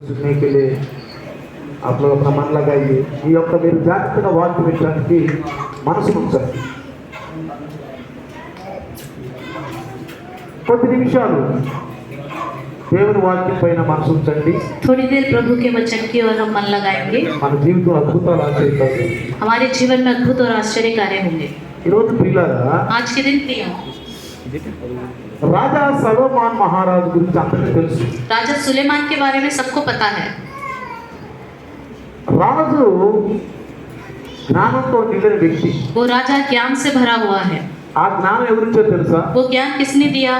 सुनने के लिए आप लोग अपना मन लगाइए। ఈ యొక్క మీరు జాగ్రత్తగా వాక్యం వినడానికి మనసు ఉంచండి। కొద్ది నిమిషాలు దేవుని వాక్యం పైన మనసు ఉంచండి। थोड़ी देर प्रभु के वचन की ओर हम मन लगाएंगे। మన జీవితంలో అద్భుతాలు ఆచరిస్తాయి। हमारे जीवन में अद्भुत और आश्चर्य कार्य होंगे। ఈరోజు ప్రియులారా, आज के दिन प्रिय రాజా సొలొమోన్ మహారాజు గురించి అందరికీ తెలుసు। राजा सुलेमान के बारे में सबको पता है। రాజు జ్ఞానంతో నిండిన వ్యక్తి। वो राजा ज्ञान से भरा हुआ है। ఆ జ్ఞానం ఎవరిచ్చో తెలుసా? वो ज्ञान किसने दिया?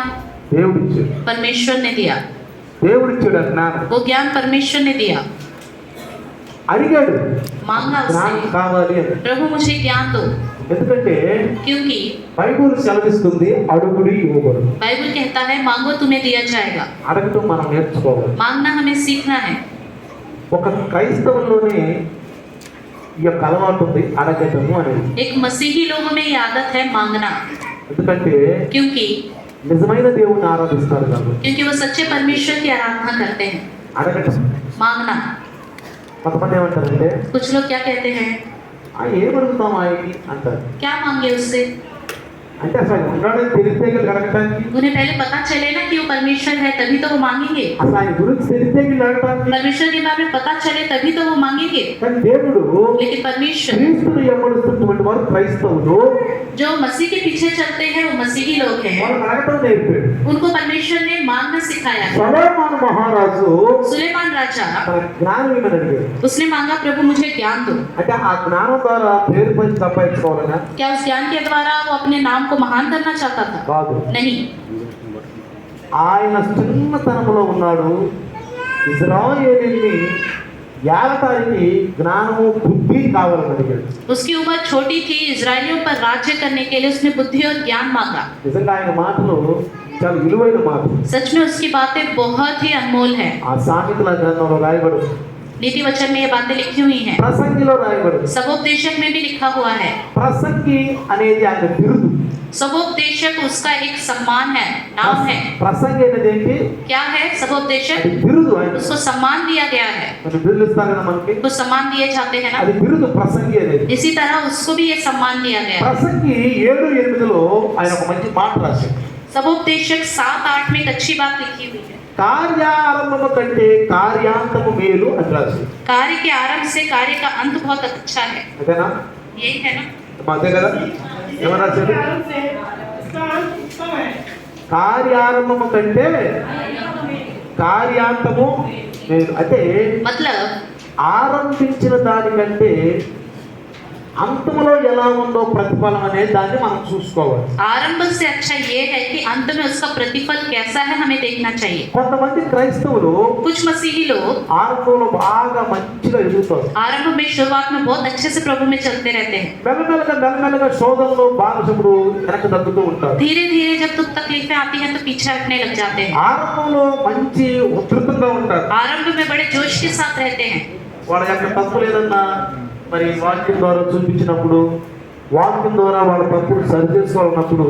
దేవుడిచ్చాడు। परमेश्वर ने दिया। దేవుడిచ్చాడు ఆ జ్ఞానం। वो ज्ञान परमेश्वर ने दिया। అడిగాడు, मांगा జ్ఞానం उससे, కావాలి అని। प्रभु मुझे ज्ञान दो। ఎందుకంటే क्योंकि బైబిల్ సెలవిస్తుంది, అడుగుడి ఇవ్వబడును। बाइबल कहता है मांगो तुम्हें दिया जाएगा। అడగటం మనం నేర్చుకోవాలి। मांगना हमें सीखना है। ఒక క్రైస్తవుల్లోనే ఈ యొక్క అలవాటు ఉంది, అడగటము అనేది। एक मसीही लोगों में ये आदत है मांगना। ఎందుకంటే क्योंकि నిజమైన దేవుణ్ణి ఆరాధిస్తారు కాబట్టి। क्योंकि वो सच्चे परमेश्वर की आराधना करते हैं। అడగటం मांगना। కొంతమంది ఏమంటారంటే, कुछ लोग क्या कहते हैं? ఏం అడుగుతాం ఆయన్ని అంటారు। क्या मांगे उससे? అంటే అసలు ఉన్నాడని తెలిస్తే కదా అడగటానికి। उन्हें पहले पता चले ना कि वो परमेश्वर है, तभी तो वो मांगेंगे। అసలు ఆయన గురించి తెలిస్తే కదా అడగటానికి। परमेश्वर के बारे में पता चले तभी तो वो मांगेंगे। కానీ దేవుడు लेकिन परमेश्वर క్రీస్తుని వెంబడిస్తున్నటువంటి వారు క్రైస్తవులు, जो मसीह के पीछे चलते हैं वो मसीही लोग हैं। వాళ్ళకి అడగటం నేర్పాడు। उनको परमेश्वर ने मांगना सिखाया है। సొలొమోన్ మహారాజు सुलेमान राजा తన జ్ఞానం ఏమని అడిగాడు? उसने मांगा प्रभु मुझे ज्ञान दो। అంటే ఆ జ్ఞానం ద్వారా పేరు పని సంపాదించుకోవాలనా? क्या उस ज्ञान के द्वारा वो अपने नाम को महान करना चाहता था? కాదు। नहीं। ఆయన చిన్నతనంలో ఉన్నాడు, ఇజ్రాయేలీని ఏలటానికి జ్ఞానము బుద్ధి కావాలని అడిగాడు। उसकी उम्र छोटी थी, इजरायलियों पर राज्य करने के लिए उसने बुद्धि और ज्ञान मांगा। నిజంగా ఆయన మాటలు చాలా విలువైన మాటలు। सच में उसकी बातें बहुत ही अनमोल है। ఆ సామెతల గ్రంథంలో రాయబడు, नीति वचन में ये बातें लिखी हुई हैं। ప్రసంగిలో రాయబడు। सबोपदेशक में भी लिखा हुआ है। ప్రసంగి అనేది ఆయన బిరుదు। सबोपदेशक उसका एक सम्मान है, नाम है। ప్రసంగి అనేది ఏంటి? क्या है सबोपदेशक? అది బిరుదు। ఆయన उसको सम्मान दिया गया है। కొన్ని బిరుదులు ఇస్తారు కదా మనకి, उसको सम्मान दिए जाते हैं ना, అది బిరుదు ప్రసంగి అనేది। इसी तरह उसको भी ये सम्मान दिया गया है। ప్రసంగి 7:8లో ఆయన ఒక మంచి మాట రాశాడు। सबोपदेशक 7-8 में एक अच्छी बात लिखी हुई है। కార్యారంభము కంటే కార్యాంతము మేలు అని రాశాడు। कार्य के आरंभ से कार्य का अंत बहुत अच्छा है। అదేనా? यही है ना? అదే కదా? ఏమని రాశాడు? కార్యారంభము కంటే కార్యాంతము మేలు। అంటే मतलब ఆరంభించిన దానికంటే అంతములో ఎలా ఉందో ప్రతిఫలం అనేది దాన్ని మనం చూసుకోవాలి। आरंभ से अच्छा ये है कि अंत में उसका प्रतिफल कैसा है हमें देखना चाहिए। కొంతమంది క్రైస్తవులు कुछ मसीही लोग ఆరంభంలో బాగా మంచిగా ఎదుగుతారు, आरंभ में शुरुआत में बहुत अच्छे से प्रभु में चलते रहते हैं। మెల్లమెల్లగా శోధనలో బానిసప్పుడు వెనక్కి తగ్గుతూ ఉంటారు। धीरे धीरे जब दुख तकलीफें आती हैं तो पीछे हटने लग जाते हैं। ఆరంభంలో మంచి ఉధృతంగా ఉంటారు, आरंभ में बड़े जोश के साथ रहते हैं। వాళ్ళ యొక్క తప్పు లేదన్నా మరి వాక్యం ద్వారా చూపించినప్పుడు, వాక్యం ద్వారా వాళ్ళ తప్పులు సరి చేసుకోవాలన్నప్పుడు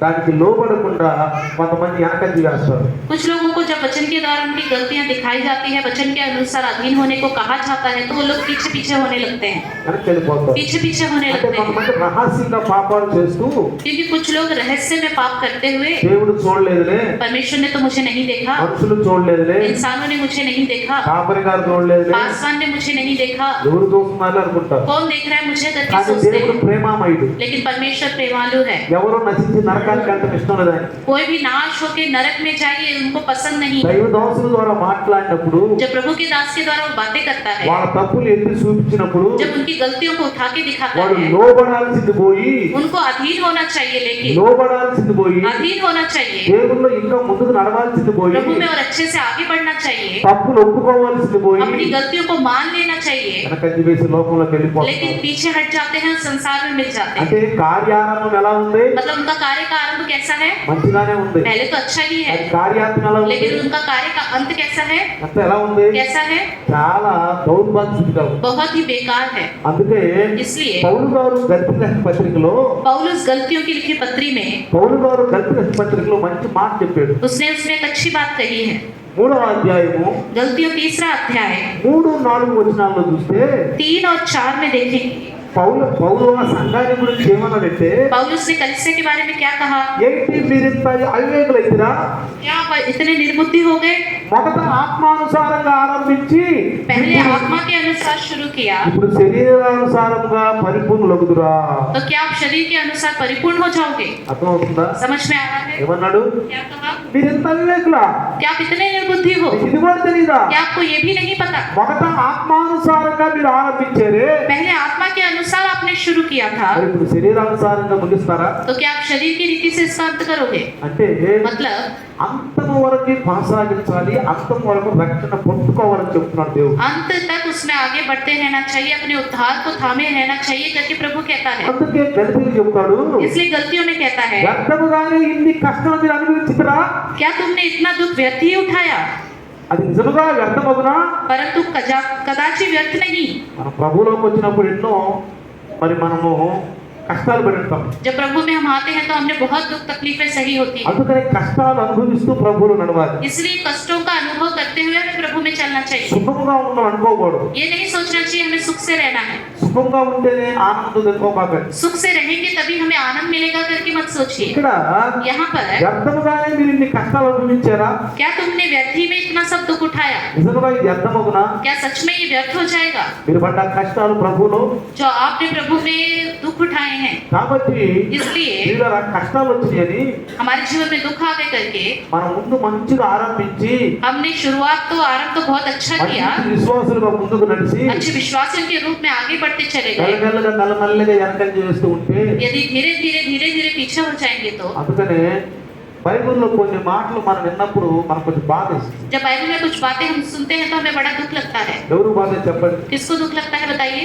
దానికి లోబడకుండా కొంతమంది వెనకంజి వేస్తారు। कुछ लोगों को जब वचन के द्वारा उनकी गलतियां दिखाई जाती है, वचन के अनुसार अधीन होने को कहा जाता है, तो वो लोग पीछे पीछे होने लगते हैं। వెనక్కి వెళ్ళిపోతారు। पीछे पीछे होने అంటే लगते हैं కొంతమంది రహస్యంగా పాపాలు చేస్తూ, क्योंकि कुछ लोग रहस्य में पाप करते हुए దేవుడు చూడలేదులే, परमेश्वर ने तो मुझे नहीं देखा, మనుషులు చూడలేదులే, इंसानों ने मुझे नहीं देखा, కాపరి గారు చూడలేదులే, पासवान ने मुझे नहीं देखा, ఎవరు చూస్తున్నారు అనుకుంటారు। कौन देख रहा है मुझे करके కానీ सोचते దేవుడు हैं। ప్రేమామయుడు, लेकिन परमेश्वर प्रेमालु है। ఎవరు నశించి నరకానికి వెళ్ళటం ఇష్టం లేదు ఆయన। कोई भी नाश होके नरक में जाए ये उनको पसंद नहीं। దైవ దాసుల ద్వారా మాట్లాడినప్పుడు, जब प्रभु के दास के द्वारा वो बातें करता है, వాళ్ళ తప్పులు ఎత్తి చూపించినప్పుడు जब उनकी गलतियों को उठा के दिखाता వాడు है, లోబడాల్సింది పోయి उनको अधीन होना चाहिए, लेकिन లోబడాల్సింది పోయి अधीन होना चाहिए, దేవుల్లో ఇంకా ముందుకు నడవాల్సింది పోయి, प्रभु में और अच्छे से आगे बढ़ना चाहिए, తప్పులు ఒప్పుకోవాల్సింది పోయి अपनी गलतियों को मान लेना चाहिए, వెనకంజి వేసి లోకంలోకి लेकिन వెళ్ళిపోతారు। पीछे हट जाते हैं, संसार में मिल जाते हैं। అంటే కార్యారంభం ఎలా ఉంది? मतलब उनका कार्य का आरंभ कैसा है? మంచిగానే ఉంది। पहले तो अच्छा ही है, అది కార్యాత్మ ఎలా ఉంది? लेकिन उनका कार्य का अंत कैसा है? అంత ఎలా ఉంది? कैसा है? చాలా దౌర్భాగ్యంగా ఉంది। बहुत ही बेकार है। అందుకే इसलिए పౌలు గారు గల్తీ పత్రికలో पौलुस गलतियों की लिखी पत्री में పౌలు గారు గల్తీ పత్రికలో మంచి మాట చెప్పాడు। उसने उसमें एक अच्छी बात कही है। 3వ అధ్యాయము गलतियों 3रा अध्याय 3-4 వచనాల్లో చూస్తే 3 और 4 में देखेंगे పౌలు ఆ సంఘాన్ని గురించి ఏమన్నాడంటే पौलुस ने कलीसिया के बारे में क्या कहा। ఏంటి మీరింత అవివేకులైతిరా, क्या आप इतने निर्बुद्धि हो गए। మొదట ఆత్మానుసారంగా ఆరంభించి पहले आत्मा के अनुसार शुरू किया ఇప్పుడు శరీరానుసారంగా పరిపూర్ణులగుదురా। तो क्या आप शरीर के अनुसार परिपूर्ण हो जाओगे। అర్థమవుతుందా? समझ में आ रहा है ఏమన్నాడు? क्या कहा। మీరింత అవివేకులా, क्या आप इतने निर्बुद्धि हो। ఇది కూడా తెలీదా? क्या आपको ये भी नहीं पता। మొదట ఆత్మానుసారంగా మీరు ఆరంభించారే, पहले आत्मा के अनुसार आपने शुरू किया था మరి ఇప్పుడు శరీరానుసారంగా ముగిస్తారా? तो क्या आप शरीर की रीति से इसका अंत करोगे। అంటే मतलब అంతము వరకు కొనసాగించాలి, అంతం వరకు రక్షణ పొందుకోవాలని చెప్తున్నాడు దేవుడు। अंत तक उसमें आगे बढ़ते रहना चाहिए, अपने उद्धार को थामे रहना चाहिए करके प्रभु कहता है। అందుకే గలతీయులకు చెప్తాడు, इसलिए गलतियों में कहता है వ్యర్థముగానే ఇన్ని కష్టాలు మీరు అనుభవించుకురా, क्या तुमने इतना दुख व्यर्थ ही उठाया। అది నిజముగా వ్యర్థమగునా? परंतु कदाचित व्यर्थ नहीं। మనం ప్రభువులోకి వచ్చినప్పుడు ఎన్నో మరి మనము కష్టాలు పడి ఉంటాం। जब प्रभु में हम आते हैं तो हमने बहुत दुख तकलीफें सही होती है, అందుకని కష్టాలు అనుభవిస్తూ ప్రభువులో నడవాలి। इसलिए कष्टों का अनुभव करते हुए हमें प्रभु में चलना चाहिए। సుఖముగా ఉన్నాం అనుకోకూడదు। ये नहीं सोचना चाहिए हमें सुख से रहना है, సుఖంగా ఉంటేనే ఆనందం తెచ్చుకోబాకండి। सुख से रहेंगे तभी हमें आनंद मिलेगा करके मत सोचिए। ఇక్కడ यहाँ पर వ్యర్థముగానే మీరు ఇన్ని కష్టాలు అనుభవించారా? क्या तुमने व्यर्थी में इतना सब दुख उठाया। నిజముగా ఇది వ్యర్థమగునా? क्या सच में ये व्यर्थ हो जाएगा మీరు పడ్డ కష్టాలు ప్రభువులో। जो आपने प्रभु में दुख उठाए हैं। కాబట్టి इसलिए వీళ్ళ కష్టాలు వచ్చినాయని हमारे जीवन में दुख आ गए करके మనం ముందు మంచిగా ఆరంభించి हमने शुरुआत तो आरंभ तो बहुत अच्छा किया, మంచి విశ్వాసులుగా ముందుకు నడిచి अच्छे विश्वासियों के रूप में आगे बढ़ते चले गए। మెల్లమెల్లగా వెనకం చేస్తూ ఉంటే यदि धीरे धीरे पीछे हो जाएंगे तो అందుకనే బైబిల్లో కొన్ని మాటలు మనం విన్నప్పుడు మనకు కొంచెం బాధ వేస్తుంది। जब बाइबल में कुछ बातें हम सुनते हैं तो हमें बड़ा दुख लगता है। ఎవరు బాధ చెప్పండి? किसको दुख लगता है बताइए।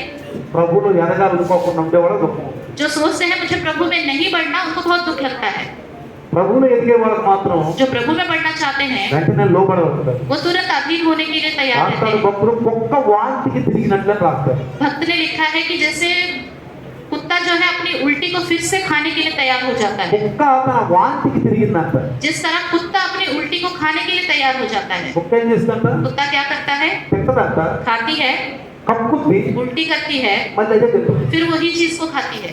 ప్రభువులో ఎదగాలనుకోకుండా ఉండేవాడు దుఃఖం। जो सोचते हैं मुझे प्रभु में नहीं बढ़ना उनको बहुत दुख लगता है। ప్రభువులో ఎదిగే వాళ్ళకి మాత్రం जो प्रभु में बढ़ना चाहते हैं వెంటనే లోబడవుతారు। वो तुरंत अधीन होने के लिए तैयार रहते రాస్తాడు हैं। భక్తుడు కుక్క వాంతికి తిరిగినట్లే రాస్తాడు। भक्त ने लिखा है कि जैसे कुत्ता जो है अपनी उल्टी को फिर से खाने के लिए तैयार हो जाता है, కుక్క తన వాంతికి తిరిగిందంట। जिस तरह कुत्ता अपनी उल्टी को खाने के लिए तैयार हो जाता है। కుక్క ఏం చేస్తుందంట? कुत्ता क्या करता है, తింటదంట, खाती है, కక్కుద్ది, उल्टी करती है, మళ్ళీ అదే తింటుంది। फिर वही चीज को खाती है।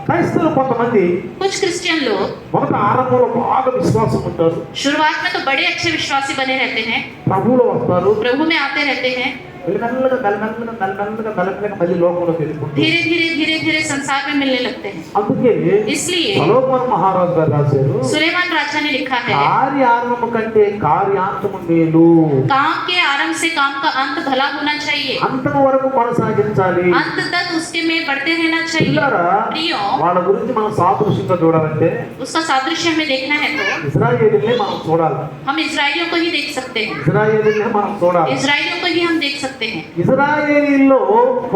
క్రైస్తవులు కొంతమంది कुछ क्रिश्चियन लोग మొదట ఆరంభంలో బాగా విశ్వాసం ఉంటారు, शुरुआत में तो बड़े अच्छे विश्वासी बने रहते हैं, ప్రభువులో వస్తారు, प्रभु में आते रहते हैं, మెల్లమెల్లగా మళ్ళీ లోకంలోకి వెళ్ళిపోతారు। धीरे धीरे संसार में मिलने लगते हैं। అందుకే इसलिए సొలొమోను మహారాజు గారు రాశారు, सुलेमान राजा ने लिखा है కార్యారంభము కంటే కార్యాంతము మేలు। काम के आरंभ से काम का अंत भला होना चाहिए, అంతము వరకు కొనసాగించాలి। अंत तक उसके में बढ़ते रहना चाहिए। పిల్లరా, प्रियो, వాళ్ళ గురించి మనం సాదృశ్యంగా చూడాలంటే उसका सादृश्य हमें देखना है तो ఇజ్రాయేలీనే మనం చూడాలి। हम इजराइलियों को ही देख सकते हैं, ఇజ్రాయేలీనే మనం చూడాలి। इजराइलियों को ही हम देख सकते हैं। ఇజ్రాయేలీలో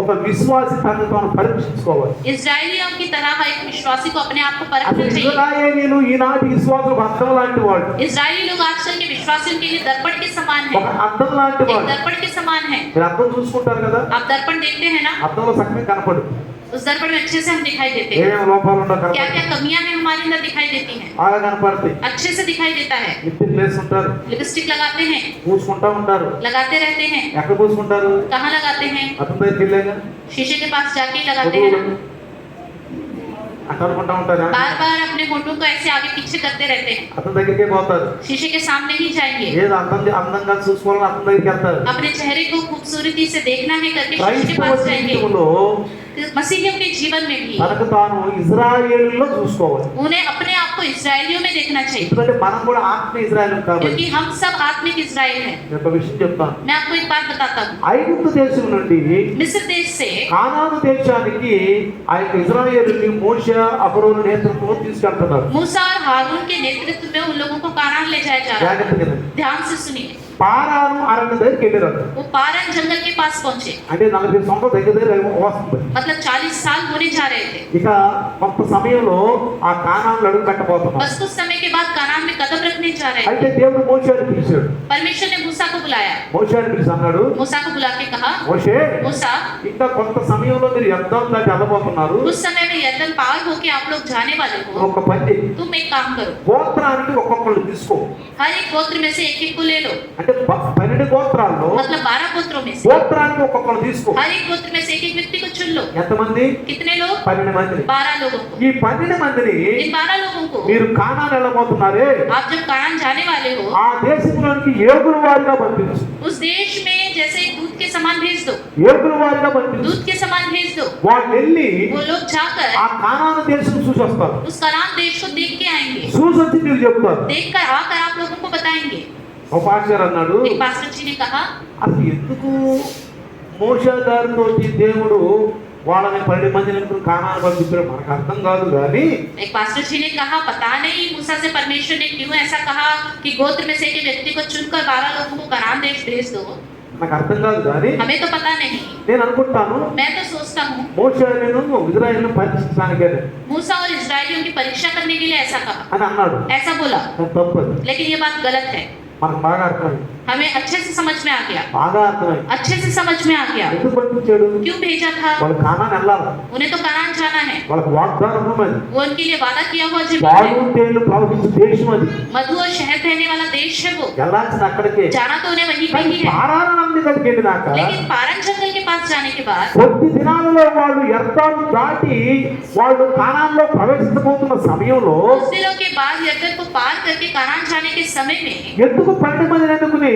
ఒక విశ్వాసి తనను తాను పరీక్షించుకోవాలి। इजराइलियों की तरह एक विश्वासी को अपने आप को అసలు परखना चाहिए। ఇజ్రాయేలీలు ఈనాటి విశ్వాసులు అద్దం లాంటి వాళ్ళు, इजरायली लोग आजकल के विश्वासियों के लिए दर्पण के समान ఒక है, అద్దం లాంటి एक వాళ్ళు। दर्पण के समान है। మీరు అద్దం చూసుకుంటారు కదా, आप दर्पण देखते हैं ना, అద్దంలో చక్కగా కనపడు, उस दर्पण में अच्छे से हम दिखाई देते हैं, ఏమేమి లోపాలు ఉండో क्या కనపడు, क्या कमियां हैं हमारे अंदर दिखाई देती हैं, బాగా కనపడతాయి। अच्छे से दिखाई देता है। లిప్టిక్ వేసుకుంటారు, लिपस्टिक लगाते हैं, పూసుకుంటా ఉంటారు। लगाते रहते हैं, ఎక్కడ పూసుకుంటారు? कहाँ लगाते हैं, అద్దం దగ్గరికి వెళ్ళాక शीशे के पास जाके ही लगाते हैं ना, అట్లా అనుకుంటా ఉంటారు। बार बार अपने होठों को ऐसे आगे पीछे करते रहते हैं, అద్దం దగ్గరికే పోతారు, शीशे के सामने ही जाएंगे, ఏదో అందంగా చూసుకోవాలని అద్దం దగ్గరికి వెళ్తారు। अपने चेहरे को खूबसूरती से देखना है करके शीशे के క్రైస్తవ पास जाएंगे। జీవితంలో मसीहियों के जीवन में भी తనకు తాను ఇజ్రాయేలులో చూసుకోవాలి। उन्हें अपने आप को इजरायलियों में देखना चाहिए, ఎందుకంటే మనం కూడా ఆత్మ ఇజ్రాయేలు కాబట్టి। क्योंकि हम सब आत्मिक इजराइल हैं। నేను ఒక విషయం చెప్తాను, मैं आपको एक बात बताता हूँ, ఐగుప్తు దేశం నుండి मिस्र देश से కానాను దేశానికి ఆ యొక్క ఇజ్రాయేలుని మోషే అహరోను నేతృత్వంలో తీసుకెళ్తున్నారు। मूसा और हारून के नेतृत्व में उन लोगों को कानान ले जाया जा रहा है। జాగ్రత్తగా వినండి। ध्यान से सुनिए, పారాను అరణ్య దగ్గరికి వెళ్ళారు. वो पारन जंगल के पास पहुंचे, అంటే 40 సంవత్సరాలు దగ్గర వస్తుంది. मतलब 40 साल होने जा रहे थे. ఇక కొంత సమయంలో ఆ కానాన్లో అడుగు పెట్టబోతున్నారు. बस कुछ समय के बाद कनान में कदम रखने जा रहे అయితే थे. దేవుడు మోషేని పిలిచాడు. परमेश्वर ने मूसा को बुलाया. మోషేని పిలిచి అన్నాడు, मूसा को बुला के कहा, మోషే मूसा ఇంకా కొంత సమయంలో మీరు యుద్ధం దాటి వెళ్ళబోతున్నారు. कुछ समय में यरदन पार होके आप लोग जाने वाले हो. ఒక పని చెయ్యి. तुम एक काम करो, గోత్రానికి ఒక్కొక్కళ్ళు తీసుకో. हर एक गोत्र में से एक को ले लो. అంటే 12 గోత్రాల్లో मतलब 12 गोत्रों में से గోత్రానికి ఒక్కొక్కళ్ళు తీసుకో. हर एक गोत्र में से एक व्यक्ति को चुन लो. ఎంతమంది? कितने लोग? 12 మందిని. 12 लोगों को. ఈ 12 మందిని इन 12 लोगों को మీరు కానాన్ వెళ్ళబోతున్నారే, आप जब कानान जाने वाले हो, ఆ దేశంలోనికి ఏగుల వారిగా పంపించు. उस देश में जैसे एक दूध के समान भेज दो. ఏగుల వారిగా పంపించు. दूध के समान भेज दो. వాళ్ళు వెళ్ళి वो लोग जाकर ఆ కానాను దేశం చూసి వస్తారు. उस कनान देश को देख के आएंगे. చూసి వచ్చి మీరు చెప్తారు. देखकर आकर आप लोगों को बताएंगे. ఒక పాస్టర్ అన్నాడు, एक पास्टर जी ने कहा, అసలు ఎందుకు మోషే గారితో దేవుడు వాళ్ళని 12 మందిని కానాను పంపించడం మనకు అర్థం కాదు. కానీ एक पास्टर जी ने कहा, पता नहीं मूसा से परमेश्वर ने क्यों ऐसा कहा कि गोत्र में से एक व्यक्ति को चुनकर 12 लोगों को कनान देश भेज दो. నాకు అర్థం కాదు. కానీ हमें तो पता नहीं. నేను అనుకుంటాను मैं तो सोचता हूँ మోషే నేను ఇజ్రాయెల్ని పరీక్షించడానికే मूसा और इजरायलियों की परीक्षा करने के लिए ऐसा कहा, అని అన్నాడు. ऐसा बोला. అది తప్పదు. लेकिन ये बात गलत है. మనకు బాగా అర్థమైంది. हमें अच्छे से समझ में आ गया. బాగా అర్థమైంది. अच्छे से समझ में आ गया. ఎందుకు పంపించాడు? क्यों भेजा था? వాళ్ళు కానాన్ వెళ్ళాలి. उन्हें तो कनान जाना है. వాళ్ళకి వాగ్దానం ఉన్నది. वो उनके लिए वादा किया हुआ जमीन పాలు है. తేళ్లు ప్రవహించే దేశం అది. मधु और शहद रहने वाला देश है वो. వెళ్ళాల్సిన అక్కడికే. जाना तो उन्हें वहीं पे కానీ ही है. పారానంది దగ్గరికి వెళ్ళినాక लेकिन पारन जंगल के पास जाने के बाद కొద్ది దినాలలో వాళ్ళు యర్దాను దాటి వాళ్ళు కానాన్లో ప్రవేశించబోతున్న సమయంలో कुछ दिनों के बाद यरदन को पार करके कनान जाने के समय में ఎందుకు 12 మందిని ఎందుకుని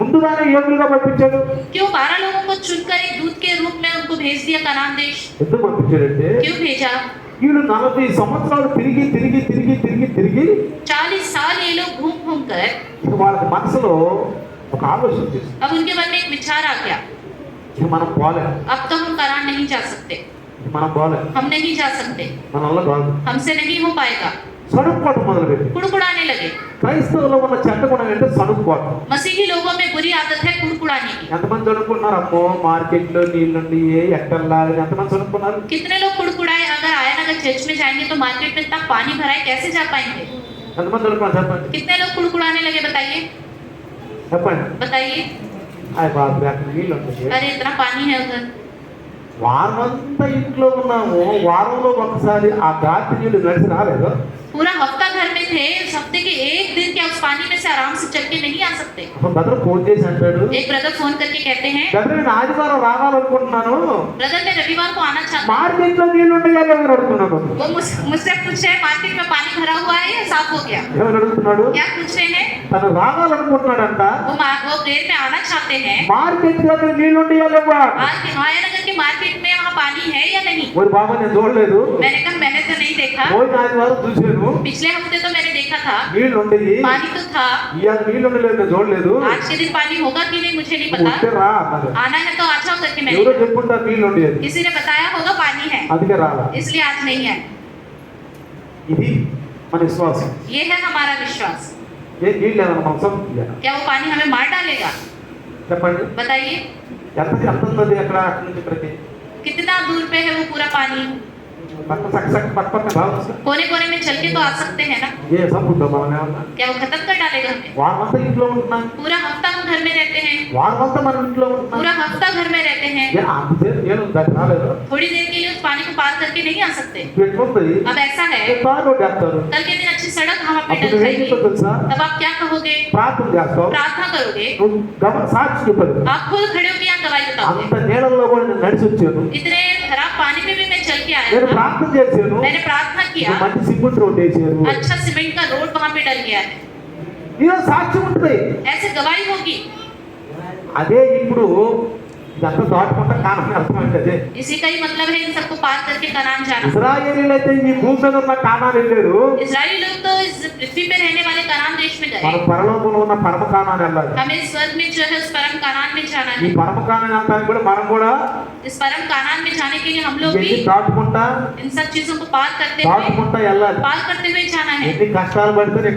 ముందుగానే యోగులుగా పంపించాడు? क्यों 12 लोगों को चुनकर एक दूत के रूप में उनको भेज दिया कनान देश? ఎందుకు పంపించాడంటే क्यों भेजा? వీళ్ళు 40 సంవత్సరాలు తిరిగి 40 साल ये लोग घूम घूम कर ఇక వాళ్ళకి మనసులో ఒక ఆలోచన చేసింది. अब उनके मन में एक विचार आ गया, ఇక మనం పోలేం. अब तो हम कनान नहीं जा सकते. ఇక మనం పోలేం. हम नहीं जा सकते. మన వల్ల కాదు. हमसे नहीं हो पाएगा. సణుక్కోవటం మొదలుపెట్టి कुड़कुड़ाने लगे. క్రైస్తవులో ఉన్న చెడ్డ గుణం ఏంటంటే సణుక్కోవటం. मसीही लोगों में बुरी आदत है कुड़कुड़ाने की. ఎంతమంది చదువుకున్నారు? అమ్మో మార్కెట్లో నీళ్ళుండి ఎక్కర్లాలి ఎంతమంది చదువుకున్నారు? कितने लोग कुड़कुड़ाए? अगर आयन अगर चर्च में जाएंगे तो मार्केट में इतना पानी भरा है, कैसे जा पाएंगे? ఎంతమంది చదువుకున్నారు చెప్పండి. कितने लोग कुड़कुड़ाने लगे? बताइए చెప్పండి. बताइए. అయ్య బాబు అక్కడ నీళ్ళు ఉంటుంది. अरे इतना पानी है उधर. వారమంతా ఇంట్లో ఉన్నాము, వారంలో ఒకసారి ఆ రాత్రి నీళ్ళు నడిచి రాలేదు. पूरा हफ्ता घर में थे, उस हफ्ते के एक दिन क्या उस पानी में से आराम से चल के नहीं आ सकते? అప్పుడు బ్రదర్ ఫోన్ చేసి అంటాడు, एक ब्रदर फोन करके कहते हैं, బ్రదర్ నేను ఆదివారం రావాలనుకుంటున్నాను, ब्रदर मैं रविवार को आना चाहता हूँ. మార్కెట్లో నీళ్ళు ఉండగా ఎవరు అడుగుతున్నాడు? वो मुझसे पूछ रहे हैं मार्केट में पानी भरा हुआ है या साफ हो गया? ఎవరు అడుగుతున్నాడు? क्या पूछ रहे हैं? తను రావాలనుకుంటున్నాడంట. वो प्रेयर में आना चाहते हैं. మార్కెట్లో నీళ్ళు ఉండగా లేవా? आज के मायानगर के मार्केट में वहाँ पानी है या नहीं? ఓరి బాబా నేను చూడలేదు, मैंने कहा मैंने तो नहीं देखा. పోయిన ఆదివారం చూశాను पिछले हफ्ते तो मैंने देखा था, నీళ్ళు ఉండయి, पानी तो था. ఇవాళ నీళ్ళు ఉండలేదు నేను చూడలేదు. आज के दिन पानी होगा कि नहीं मुझे नहीं నువ్వు पता. ఉంటే రా అన్నారు. आना है तो आ जाओ करके ఎవరో मैंने చెప్పుకుంటారు నీళ్ళు ఉండేది, किसी ने बताया होगा पानी है, అందుకే రాలా. इसलिए आज नहीं है. ఇది మన విశ్వాసం. ये है हमारा विश्वास. ఏ నీళ్ళు ఏమన్నా మనం సంపించాలి क्या वो पानी हमें मार डालेगा? చెప్పండి. बताइए ఎంత ఉంటుంది అక్కడ అక్కడి నుంచి ప్రతి कितना दूर पे है वो पूरा पानी? పక్క పక్క రావచ్చు. कोने कोने में चल के तो आ सकते हैं ना. ఏ సంపుద్దాం మనం ఏమన్నా? क्या वो खत्म कर डालेगा हमें? వారమంతా ఇంట్లో ఉంటున్నాం, पूरा हफ्ता हम घर में रहते हैं. వారమంతా మనం ఇంట్లో ఉంటున్నాం. पूरा हफ्ता घर में रहते हैं. అంతసేపు నేను దానికి రాలేదు. थोड़ी देर के लिए उस पानी को पार करके नहीं आ सकते. ఎట్లుంటుంది? अब ऐसा है, తాను చేస్తారు. कल के दिन अच्छी सड़क हम पे అప్పుడు डल నువ్వేం जाएगी. చెప్తావు తెలుసా? तब आप क्या कहोगे? ప్రార్థన చేస్తావు, प्रार्थना करोगे. నువ్వు సాక్షి చెప్పదు. आप खुद खड़े होकर यहाँ गवाही बताओगे. అంత నీళ్ళల్లో కూడా నేను నడిచి వచ్చాను, इतने खराब पानी में भी मैं चल के आया నేను था. ప్రార్థన చేశాను, मैंने प्रार्थना किया. మంచి సిమెంట్ రోడ్ వేసారు. अच्छा सीमेंट का रोड वहाँ पे डल गया है. ఇదో సాక్ష్యం ఉంటుంది. ऐसे गवाही होगी. అదే ఇప్పుడు ఇదంతా దాటుకుంటా కానాన్ని అర్థం అంటే అదే. इसी का ही मतलब है इन सबको पार करके कनान जाना। ఇశ్రాయేలీలు అయితే ఈ భూమి మీద ఉన్న కానాన్ని వెళ్ళారు, इजरायली लोग तो इस पृथ्वी पे रहने वाले कनान देश में మన गए। పరలోకంలో ఉన్న పరమ కానాన్ని వెళ్ళాలి. हमें स्वर्ग में जो है उस परम कनान में जाना ఈ है। పరమ కానాన్ని అంటానికి కూడా మనం కూడా इस परम कनान में जाने के लिए हम लोग भी ఎన్ని దాటుకుంటా इन सब चीजों को पार करते हुए వెళ్ళాలి. पार करते हुए जाना है। ఎన్ని కష్టాలు పడితే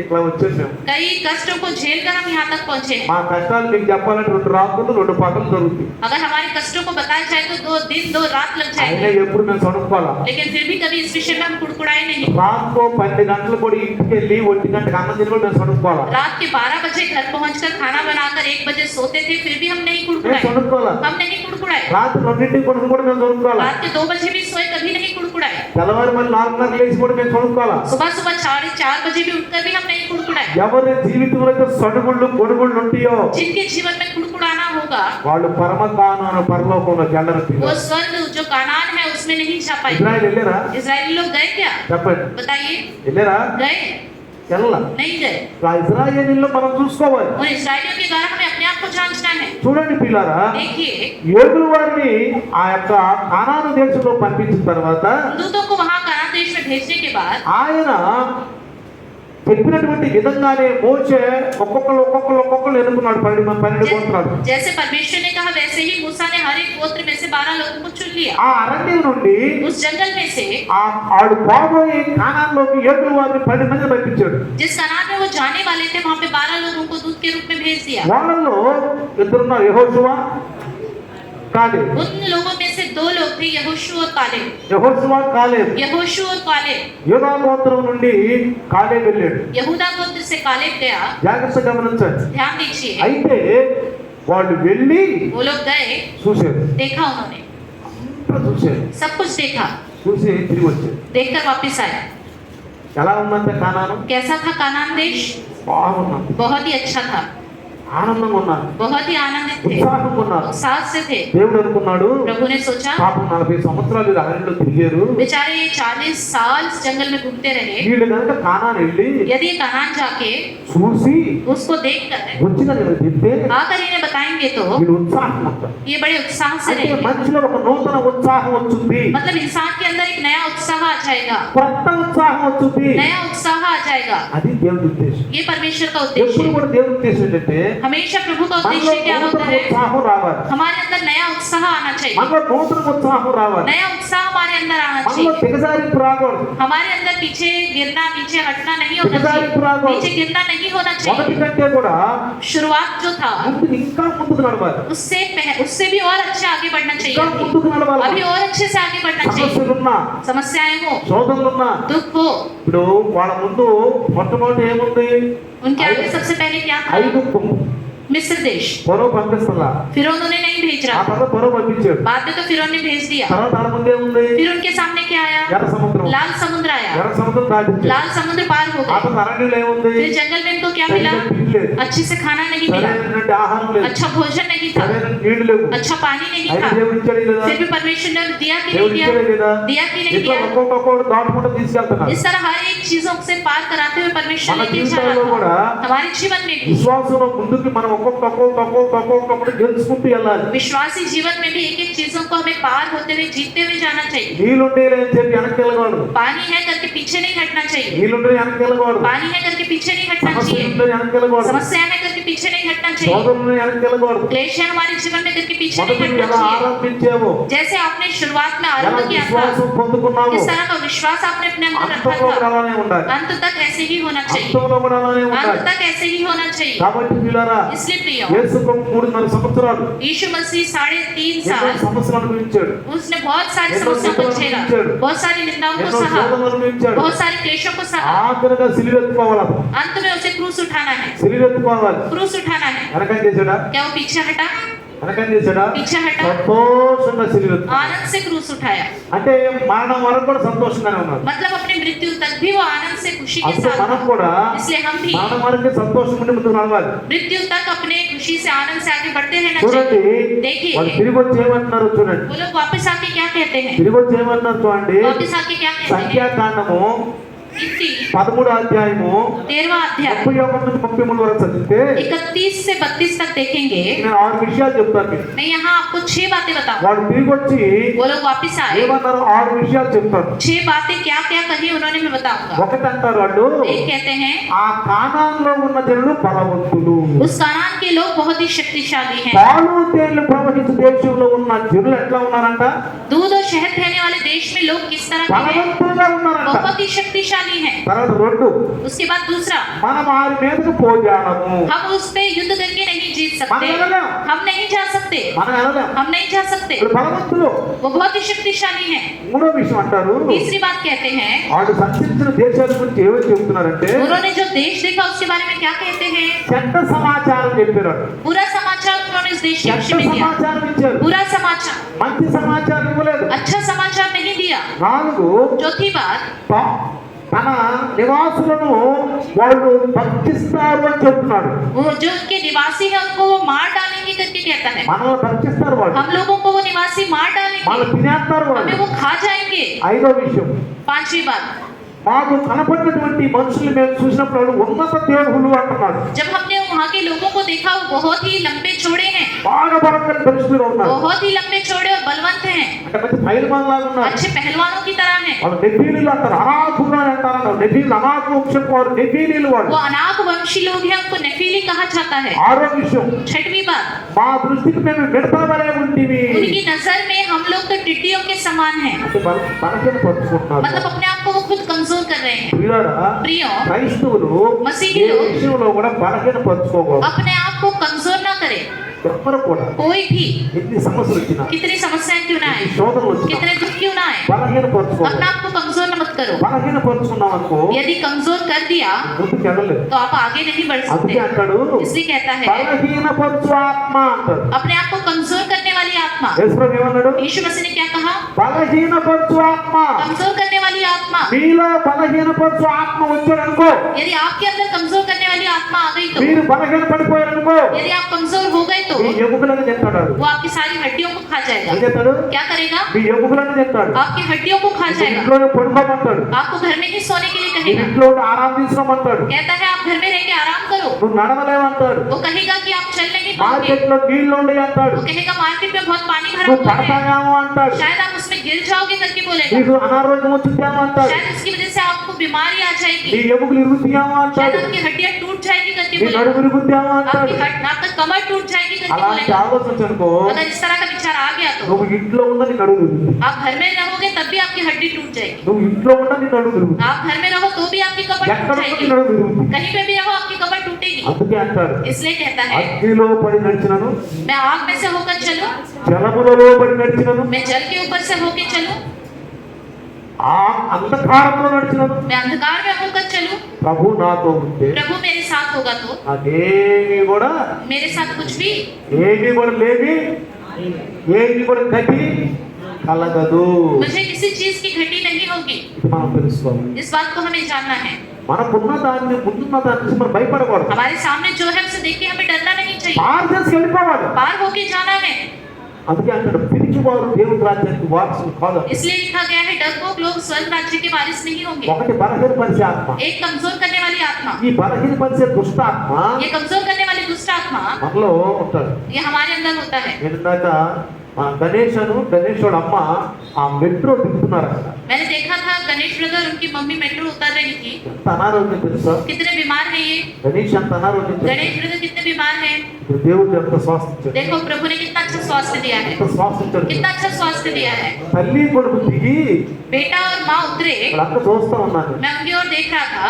ఇట్లా వచ్చేసాం. कई कष्टों को झेल कर हम यहाँ तक पहुँचे हैं। మా కష్టాలు మీకు చెప్పాలంటే 2 రాత్రులు 2 పగలు దొరుకుతాయి. अगर हमारे कष्टों को बताया जाए तो 2 दिन 2 रात लग అయినా जाएंगे, ఎప్పుడు మేము చదువుకోవాలా? लेकिन फिर भी कभी इस विषय में हम कुड़कुड़ाए नहीं। రాత్రి 12 గంటలు కూడా ఇంటికి వెళ్ళి 1 గంటకు అన్నం తిని కూడా మేము చదువుకోవాలా? रात के 12 बजे घर पहुंचकर खाना बनाकर 1 बजे सोते थे, फिर भी हम नहीं మేము कुड़कुड़ाए। చదువుకోవాలా? हम नहीं कुड़कुड़ाए। రాత్రి 2ంటికి కొడుకు కూడా మేము చదువుకోవాలా? रात के 2 बजे भी सोए, कभी नहीं कुड़कुड़ाए। తెల్లవారు మళ్ళీ 4:30 లేచి కూడా మేము చదువుకోవాలా? सुबह सुबह 4:30 बजे भी उठकर भी हम नहीं कुड़कुड़ाए। ఎవరి జీవితంలో అయితే సడుగుళ్ళు గొడుగుళ్ళు ఉంటాయో जिनके जीवन में कुड़कुड़ाना होगा వాళ్ళు పరమ కానాను పరలోకంలోకి వెళ్ళరు. वो स्वर्ग जो कानान है उसमें नहीं जा पाएंगे। ఇజ్రాయెల్ వెళ్ళారా? इजरायली लोग गए क्या? చెప్పండి, बताइए। వెళ్ళారా? गए? వెళ్ళ. नहीं गए। ఆ ఇజ్రాయేలీల్లో మనం చూసుకోవాలి. उन इजरायलियों के द्वारा हमें अपने आप को जांचना है। చూడండి పిల్లారా, देखिए, యోగుల వారిని ఆ యొక్క కానాను దేశంలో పంపించిన తర్వాత दूतों को वहां कनान देश में भेजने के बाद ఆయన చెప్పినటువంటి విధంగానే మోషే ఒక్కొక్కరు ఎన్నుకున్నాడు. 12 గోత్రాలు. जैसे परमेश्वर ने कहा वैसे ही मूसा ने हर एक गोत्र में से 12 लोगों को चुन लिया। ఆ అరణ్యం నుండి उस जंगल में से ఆడు పోబోయే కానాన్లోకి యోగుల వారిని 10 మంది పంపించాడు. जिस कनान में वो जाने वाले थे वहां पे 12 लोगों को दूत के रूप में भेज दिया। వాళ్ళల్లో ఇద్దరున్నారు, యెహోషువ, కాలేబ్. उन लोगों में से 2 लोग थे, यहोशू और कालेब। యెహోషువ, కాలేబ్. यहोशू और कालेब। యూదా గోత్రం నుండి కాలేబ్ వెళ్ళాడు. यहूदा गोत्र से कालेब गया। జాగ్రత్తగా గమనించండి. ध्यान दीजिए, అయితే వాళ్ళు వెళ్ళి वो लोग गए, చూశారు, देखा उन्होंने, అంతా చూశారు, सब कुछ देखा, చూసి తిరిగి వచ్చారు. देखकर वापस आया। ఎలా ఉందంటే కానాను कैसा था कानान देश? బాగున్నది, बहुत ही अच्छा था, ఆనందంగా ఉన్నారు, बहुत ही आनंदित थे, ఉత్సాహంగా ఉన్నారు. उत्साह से थे। దేవుడు అనుకున్నాడు, प्रभु ने सोचा పాపం 40 సంవత్సరాలు వీళ్ళు అరణ్యంలో తిరిగారు, बेचारे ये 40 साल इस जंगल में घूमते रहे, వీళ్ళు కనుక కానాను వెళ్ళి यदि ये कनान जाके చూసి उसको देखकर వచ్చిన చెప్తే आकर इन्हें बताएंगे तो వీళ్ళు ఉత్సాహం అవుతారు. ये बड़े उत्साह से అంటే रहेंगे। మనిషిలో ఒక నూతన ఉత్సాహం వస్తుంది, मतलब इंसान के अंदर एक नया उत्साह आ जाएगा, కొత్త ఉత్సాహం వస్తుంది. नया उत्साह आ जाएगा। అది దేవుడి ఉద్దేశం. ये परमेश्वर का ఎప్పుడు उद्देश्य है। కూడా దేవుడి ఉద్దేశం ఏంటంటే हमेशा प्रभु का మనలో उद्देश्य क्या होता నూతన है? ఉత్సాహం రావాలి, हमारे अंदर नया उत्साह आना चाहिए, మనలో నూతన ఉత్సాహం రావాలి, नया उत्साह हमारे अंदर आना మనలో चाहिए। దిగజారింపు రాకూడదు. हमारे अंदर पीछे गिरना, नीचे हटना नहीं होना దిగజారింపు चाहिए, రాకూడదు. नीचे गिरना नहीं होना మొదటి चाहिए। కంటే కూడా शुरुआत जो था ఇంకా ముందుకు నడవాలి, उससे भी और अच्छे आगे बढ़ना ఇంకా चाहिए, ముందుకు నడవాలి. अभी और अच्छे से आगे बढ़ना चाहिए। సమస్యలున్నా, समस्याएं हो, శోధనలున్నా, दुख हो, ఇప్పుడు వాళ్ళ ముందు మొట్టమొదటి ఏముంది? उनके आगे सबसे पहले क्या था? 5 मिस्र देश। పొరవ పంపిస్తున్నా, फिर उन्होंने नहीं भेज ఆ रहा, తర్వాత పొరవ పంపించాడు. बाद में तो फिर उन्होंने भेज दिया। తర్వాత వాళ్ళ ముందు ఏముంది? फिर उनके सामने क्या आया? ఎర్ర సముద్రం. लाल समुद्र आया, ఎర్ర సముద్రం దాటించాడు. लाल समुद्र पार हो ఆ गए। తర్వాత అరణ్యంలో ఏముంది? फिर जंगल में इनको क्या मिला? సరైన తిండి లేదు, अच्छे से खाना नहीं मिला, సరైనటువంటి ఆహారం లేదు, अच्छा भोजन नहीं था, సరైన నీళ్లు లేవు. अच्छा पानी नहीं అయితే था। దేవుడు ఇచ్చాడు లేదా? फिर भी परमेश्वर ने दिया कि దేవుడు नहीं ఇచ్చాడు दिया? లేదా? दिया कि नहीं ఇట్లా दिया? ఒక్కొక్కడు దాటుకుంటూ తీసుకెళ్తున్నారు. इस तरह हर एक चीजों से पार कराते हुए परमेश्वर మన लेके जा జీవితంలో रहा కూడా था। हमारे जीवन में भी, విశ్వాసంలో ముందుకు మనం ఒక్కొక్కడు గెలుచుకుంటూ వెళ్ళాలి. विश्वासी जीवन में भी एक एक चीजों को हमें पार होते हुए जीतते हुए जाना चाहिए। నీళ్ళుండే అని చెప్పి వెనక్కి వెళ్ళకూడదు, पानी है करके पीछे नहीं हटना चाहिए, నీళ్ళుండే వెనక్కి వెళ్ళకూడదు, पानी है करके पीछे नहीं हटना సమస్యలు चाहिए, ఉంటే వెనక్కి వెళ్ళకూడదు, समस्या है करके पीछे नहीं हटना चाहिए, శోధనలు వెనక్కి వెళ్ళకూడదు. क्लेश है हमारे जीवन में करके पीछे नहीं మొదటి हटना ఎలా चाहिए। ఆరంభించావో, जैसे आपने शुरुआत में ఎలా आरंभ किया था, విశ్వాసం పొందుకున్నావో, किस तरह का विश्वास आपने अपने अंदर रखा అంతంలో కూడా था, అలానే ఉండాలి, अंत तक ऐसे ही होना चाहिए, అంతంలో కూడా అలానే अंत ఉండాలి. तक ऐसे ही होना चाहिए। కాబట్టి పిల్లరా, इसलिए प्रिय, యేసు ప్రభు 3.5 సంవత్సరాలు यीशु मसीह 3.5 ఎన్నో साल సమస్యలు అనుభవించాడు, उसने बहुत सारी ఎన్నో समस्याओं को నిందలు झेला, అనుభవించాడు, बहुत सारी निंदाओं को ఎన్నో सहा, శోధనలు అనుభవించాడు. बहुत सारे क्लेशों को सहा। ఆఖరిగా సిలువెత్తుకోవాలి, अंत में उसे क्रूस उठाना है, సిలువెత్తుకోవాలి. क्रूस उठाना है। వెనకం చేశాడా? क्या वो पीछे हटा? వెనకం చేశాడా? पीछे हटा, సంతోషంగా సిలువెత్తు. आनंद से क्रूस उठाया। అంటే మరణం వరకు కూడా సంతోషంగానే ఉన్నారు. मतलब अपनी मृत्यु तक भी वो आनंद से खुशी के అందుకే साथ మనం था। కూడా इसलिए हम भी మరణం వరకు సంతోషం ఉండి ముందుకు నడవాలి. मृत्यु तक अपने खुशी से आनंद से आगे बढ़ते रहना చూడండి, चाहिए। देखिए, వాళ్ళు తిరిగి వచ్చి ఏమంటున్నారు చూడండి, वो लोग वापस आके क्या कहते हैं? తిరిగి వచ్చి ఏమంటున్నారు చూడండి. वापस आके क्या कहते हैं? సంఖ్యాకాండము नीति 13వ అధ్యాయము 13वां अध्याय 31 నుంచి 33 వరకు చదివితే 31 से 32 तक देखेंगे। నేను 6 విషయాలు చెప్తాను మీకు. मैं यहाँ आपको 6 बातें बताऊंगा। వాడు తిరిగి వచ్చి वो लोग वापिस आए, ఏమన్నారు 6 విషయాలు చెప్తాను. 6 बातें क्या क्या कही उन्होंने मैं बताऊंगा। ఒకటి అంటారు వాళ్ళు, एक कहते हैं ఆ కానాన్లో ఉన్న జనులు బలవంతులు. उस कानान के लोग बहुत ही शक्तिशाली हैं। పాలు తేనెలు ప్రవహించే దేశంలో ఉన్న జనులు ఎట్లా ఉన్నారంట? दूध और शहद बहने वाले देश में लोग किस तरह के हैं? బలవంతులుగా ఉన్నారంట. बहुत ही शक्तिशाली हैं। తర్వాత 2, उसके बाद दूसरा, మనం వారి మీదకు పోజాడము. हम उस पे युद्ध करके नहीं जीत सकते, మనం వెళ్ళలేం. हम नहीं जा सकते, మనం వెళ్ళలేం. हम नहीं जा सकते। వాళ్ళు బలవంతులు. वो बहुत ही शक्तिशाली हैं। 3వ విషయం అంటారు, तीसरी बात कहते हैं, వాళ్ళు సంచరించిన దేశాల గురించి ఏమని చెబుతున్నారంటే उन्होंने जो देश देखा उसके बारे में क्या कहते हैं? చెడ్డ సమాచారం చెప్పారు. बुरा समाचार उन्होंने इस देश के చెడ్డ विषय में दिया। సమాచారం ఇచ్చారు, बुरा समाचार, మంచి సమాచారం ఇవ్వలేదు. अच्छा समाचार नहीं दिया। 4, चौथी बात, తన నివాసులను వాళ్ళు భక్షిస్తారు అని చెప్తున్నాడు. वो जो उनके निवासी है उनको वो मार डालेंगे करके कहता है। మనల్ని భక్షిస్తారు వాళ్ళు, हम लोगों को वो निवासी मार వాళ్ళు डालेंगे, తినేస్తారు हमें వాళ్ళు. वो खा जाएंगे। 5వ విషయం, 5वीं बात, మాకు కనపడినటువంటి మనుషులు మేము చూసినప్పుడు వాళ్ళు ఉన్నత దేవుళ్ళు అంటున్నాడు. जब हमने वहाँ के लोगों को देखा वो बहुत ही लंबे चौड़े हैं, బాగా బలంగా పరిస్థితులు ఉన్నారు. बहुत ही लंबे चौड़े और बलवंत हैं, అంటే మంచి పైల్వాన్ లాగా ఉన్నారు. अच्छे पहलवानों की तरह हैं। వాళ్ళు నెఫీలీలు అంటారు, అనాథులు అని అంటారు. నెఫీలు అనాథ వంశం వారు, నెఫీలీలు वो వాళ్ళు. अनाक वंशी लोग हैं, उनको नफीली कहा जाता है। 6వ విషయం, 6वीं बात, మా దృష్టికి మేము మిడతామనే ఉంటివి. उनकी नजर में हम लोग तो टिड्डियों के समान हैं, అంటే బలహీన పరుచుకుంటున్నారు. मतलब अपने आप को वो खुद कमजोर कर रहे हैं। ప్రియులారా, प्रियो, క్రైస్తవులు మసీహీలు ఏ విషయంలో కూడా బలహీన పరుచుకోకూడదు. अपने आप को कमजोर ना करे। ఎవ్వరు కూడా कोई भी ఎన్ని సమస్యలు వచ్చినా, कितनी समस्याएं क्यों ना आए, ఎన్ని శోధనలు వచ్చినా कितने दुख क्यों ना आए, బలహీన अपने పరుచుకోకూడదు. आप को कमजोर न मत करो। బలహీన పరుచుకున్నాం అనుకో यदि कमजोर कर दिया ముందుకు వెళ్ళలేదు. तो आप आगे नहीं बढ़ सकते। అందుకే అంటాడు इसलिए कहता है బలహీన పరుచు ఆత్మ అంటాడు. अपने आप को कमजोर करने वाली आत्मा। యేసుప్రభు ఏమన్నాడు? यीशु मसीह ने क्या कहा? బలహీన పరుచు ఆత్మ. कमजोर करने वाली आत्मा। మీలో బలహీన పరుచు ఆత్మ వచ్చాడు అనుకో, यदि आपके अंदर कमजोर करने वाली आत्मा आ गई तो, మీరు బలహీన పడిపోయారు అనుకో, यदि आप कमजोर हो गए तो మీ ఎముకలను చెప్తాడు. वो आपकी सारी हड्डियों को खा जाएगा। ఏం చెప్తాడు? क्या करेगा? మీ ఎముకలను చెప్తాడు. आपकी हड्डियों को खा जाएगा। ఇంట్లోనే పడుకోమంటాడు. आपको घर में ही सोने के लिए నీ कहेगा। ఇంట్లో ఉండి ఆరాం తీసుకోమంటాడు. कहता है आप घर में रह के आराम करो। నువ్వు నడవలేమంటాడు. वो कहेगा कि आप चल नहीं पाओगे। మార్కెట్ లో నీళ్లు ఉండి అంటాడు. वो कहेगा मार्केट में बहुत पानी भरा నువ్వు हुआ है, పడతావేమో అంటాడు. शायद आप उसमें गिर जाओगे करके बोलेगा। నీకు అనారోగ్యం వచ్చుద్దేమో అంటాడు. शायद उसकी वजह से आपको बीमारी आ నీ जाएगी, ఎముకలు ఇరుగుతాయేమో शायद అంటాడు. आपकी हड्डियां टूट जाएगी करके నీ बोलेगा, నడుము ఇరుగుతాయేమో అంటాడు. आपका कमर टूट जाएगी करके అలాంటి बोलेगा। ఆలోచన అనుకో, अगर इस तरह का विचार आ गया तो నువ్వు ఇంట్లో ఉన్నది నడుము ఇరుగుతుంది. आप घर में रहोगे तब भी आपकी हड्डी टूट जाएगी, నువ్వు ఇంట్లో ఉన్నది నడుము ఇరుగుతుంది. आप घर में रहो तो भी आपकी कमर ఎక్కడ टूट ఉన్నది जाएगी, నడుము ఇరుగుతుంది. कहीं पे भी रहो आपकी कमर टूटेगी। అందుకే అంటాడు, इसलिए कहता है అగ్నిలో పడి నడిచినను, मैं आग में से होकर चलूं, జలములలో పడి నడిచినను, मैं जल के ऊपर से होकर चलूं, ఆ అంధకారంలో నడిచినను, मैं अंधकार में होकर चलूं, ప్రభు నాతో ఉంటే प्रभु मेरे साथ होगा तो అదేమి కూడా मेरे साथ कुछ भी ఏమి కూడా లేవి, ఏమి కూడా గతి కలగదు. मुझे किसी चीज की घटी नहीं होगी। ఇది మనం తెలుసుకోవాలి. इस बात को हमें जानना है। మనకున్న దాన్ని, ముందున్న దాన్ని చూసి మనం భయపడకూడదు. हमारे सामने जो है उसे देख के हमें डरना नहीं चाहिए, పార్ చేసి వెళ్ళిపోవాలి. पार होके जाना है। అందుకే అంటాడు, పిరికి వారు దేవుని రాజ్యానికి వారసులు కాదు. इसलिए लिखा गया है डरपोक लोग स्वर्ग राज्य के वारिस नहीं होंगे। ఒకటి బలహీనపరిచే ఆత్మ. एक कमजोर करने वाली आत्मा, ఈ బలహీనపరిచే దుష్ట ఆత్మ ये कमजोर करने वाली दुष्ट आत्मा మనలో ఉంటాడు. ये हमारे अंदर होता है। నేను ఇందాక గణేష్ వాళ్ళ అమ్మ ఆ మెట్రో దిగుతున్నారు అక్కడ. मैंने देखा था गणेश ब्रदर उनकी मम्मी मेट्रो उतर रही थी। ఎంత అనారోగ్యం తెలుసా? कितने बीमार है ये, గణేష్ ఎంత అనారోగ్యం తెలుసా? गणेश ब्रदर कितने बीमार है। ఇప్పుడు దేవుడు ఎంత స్వాస్థ్యం ఇచ్చాడు. देखो प्रभु ने कितना अच्छा स्वास्थ्य दिया है, ఎంత స్వాస్థ్యం ఇచ్చాడు. कितना अच्छा स्वास्थ्य दिया है। తల్లి కొడుకు దిగి बेटा और माँ उतरे, వాళ్ళంతా చూస్తా ఉన్నాను. मैं उनकी ओर देख रहा था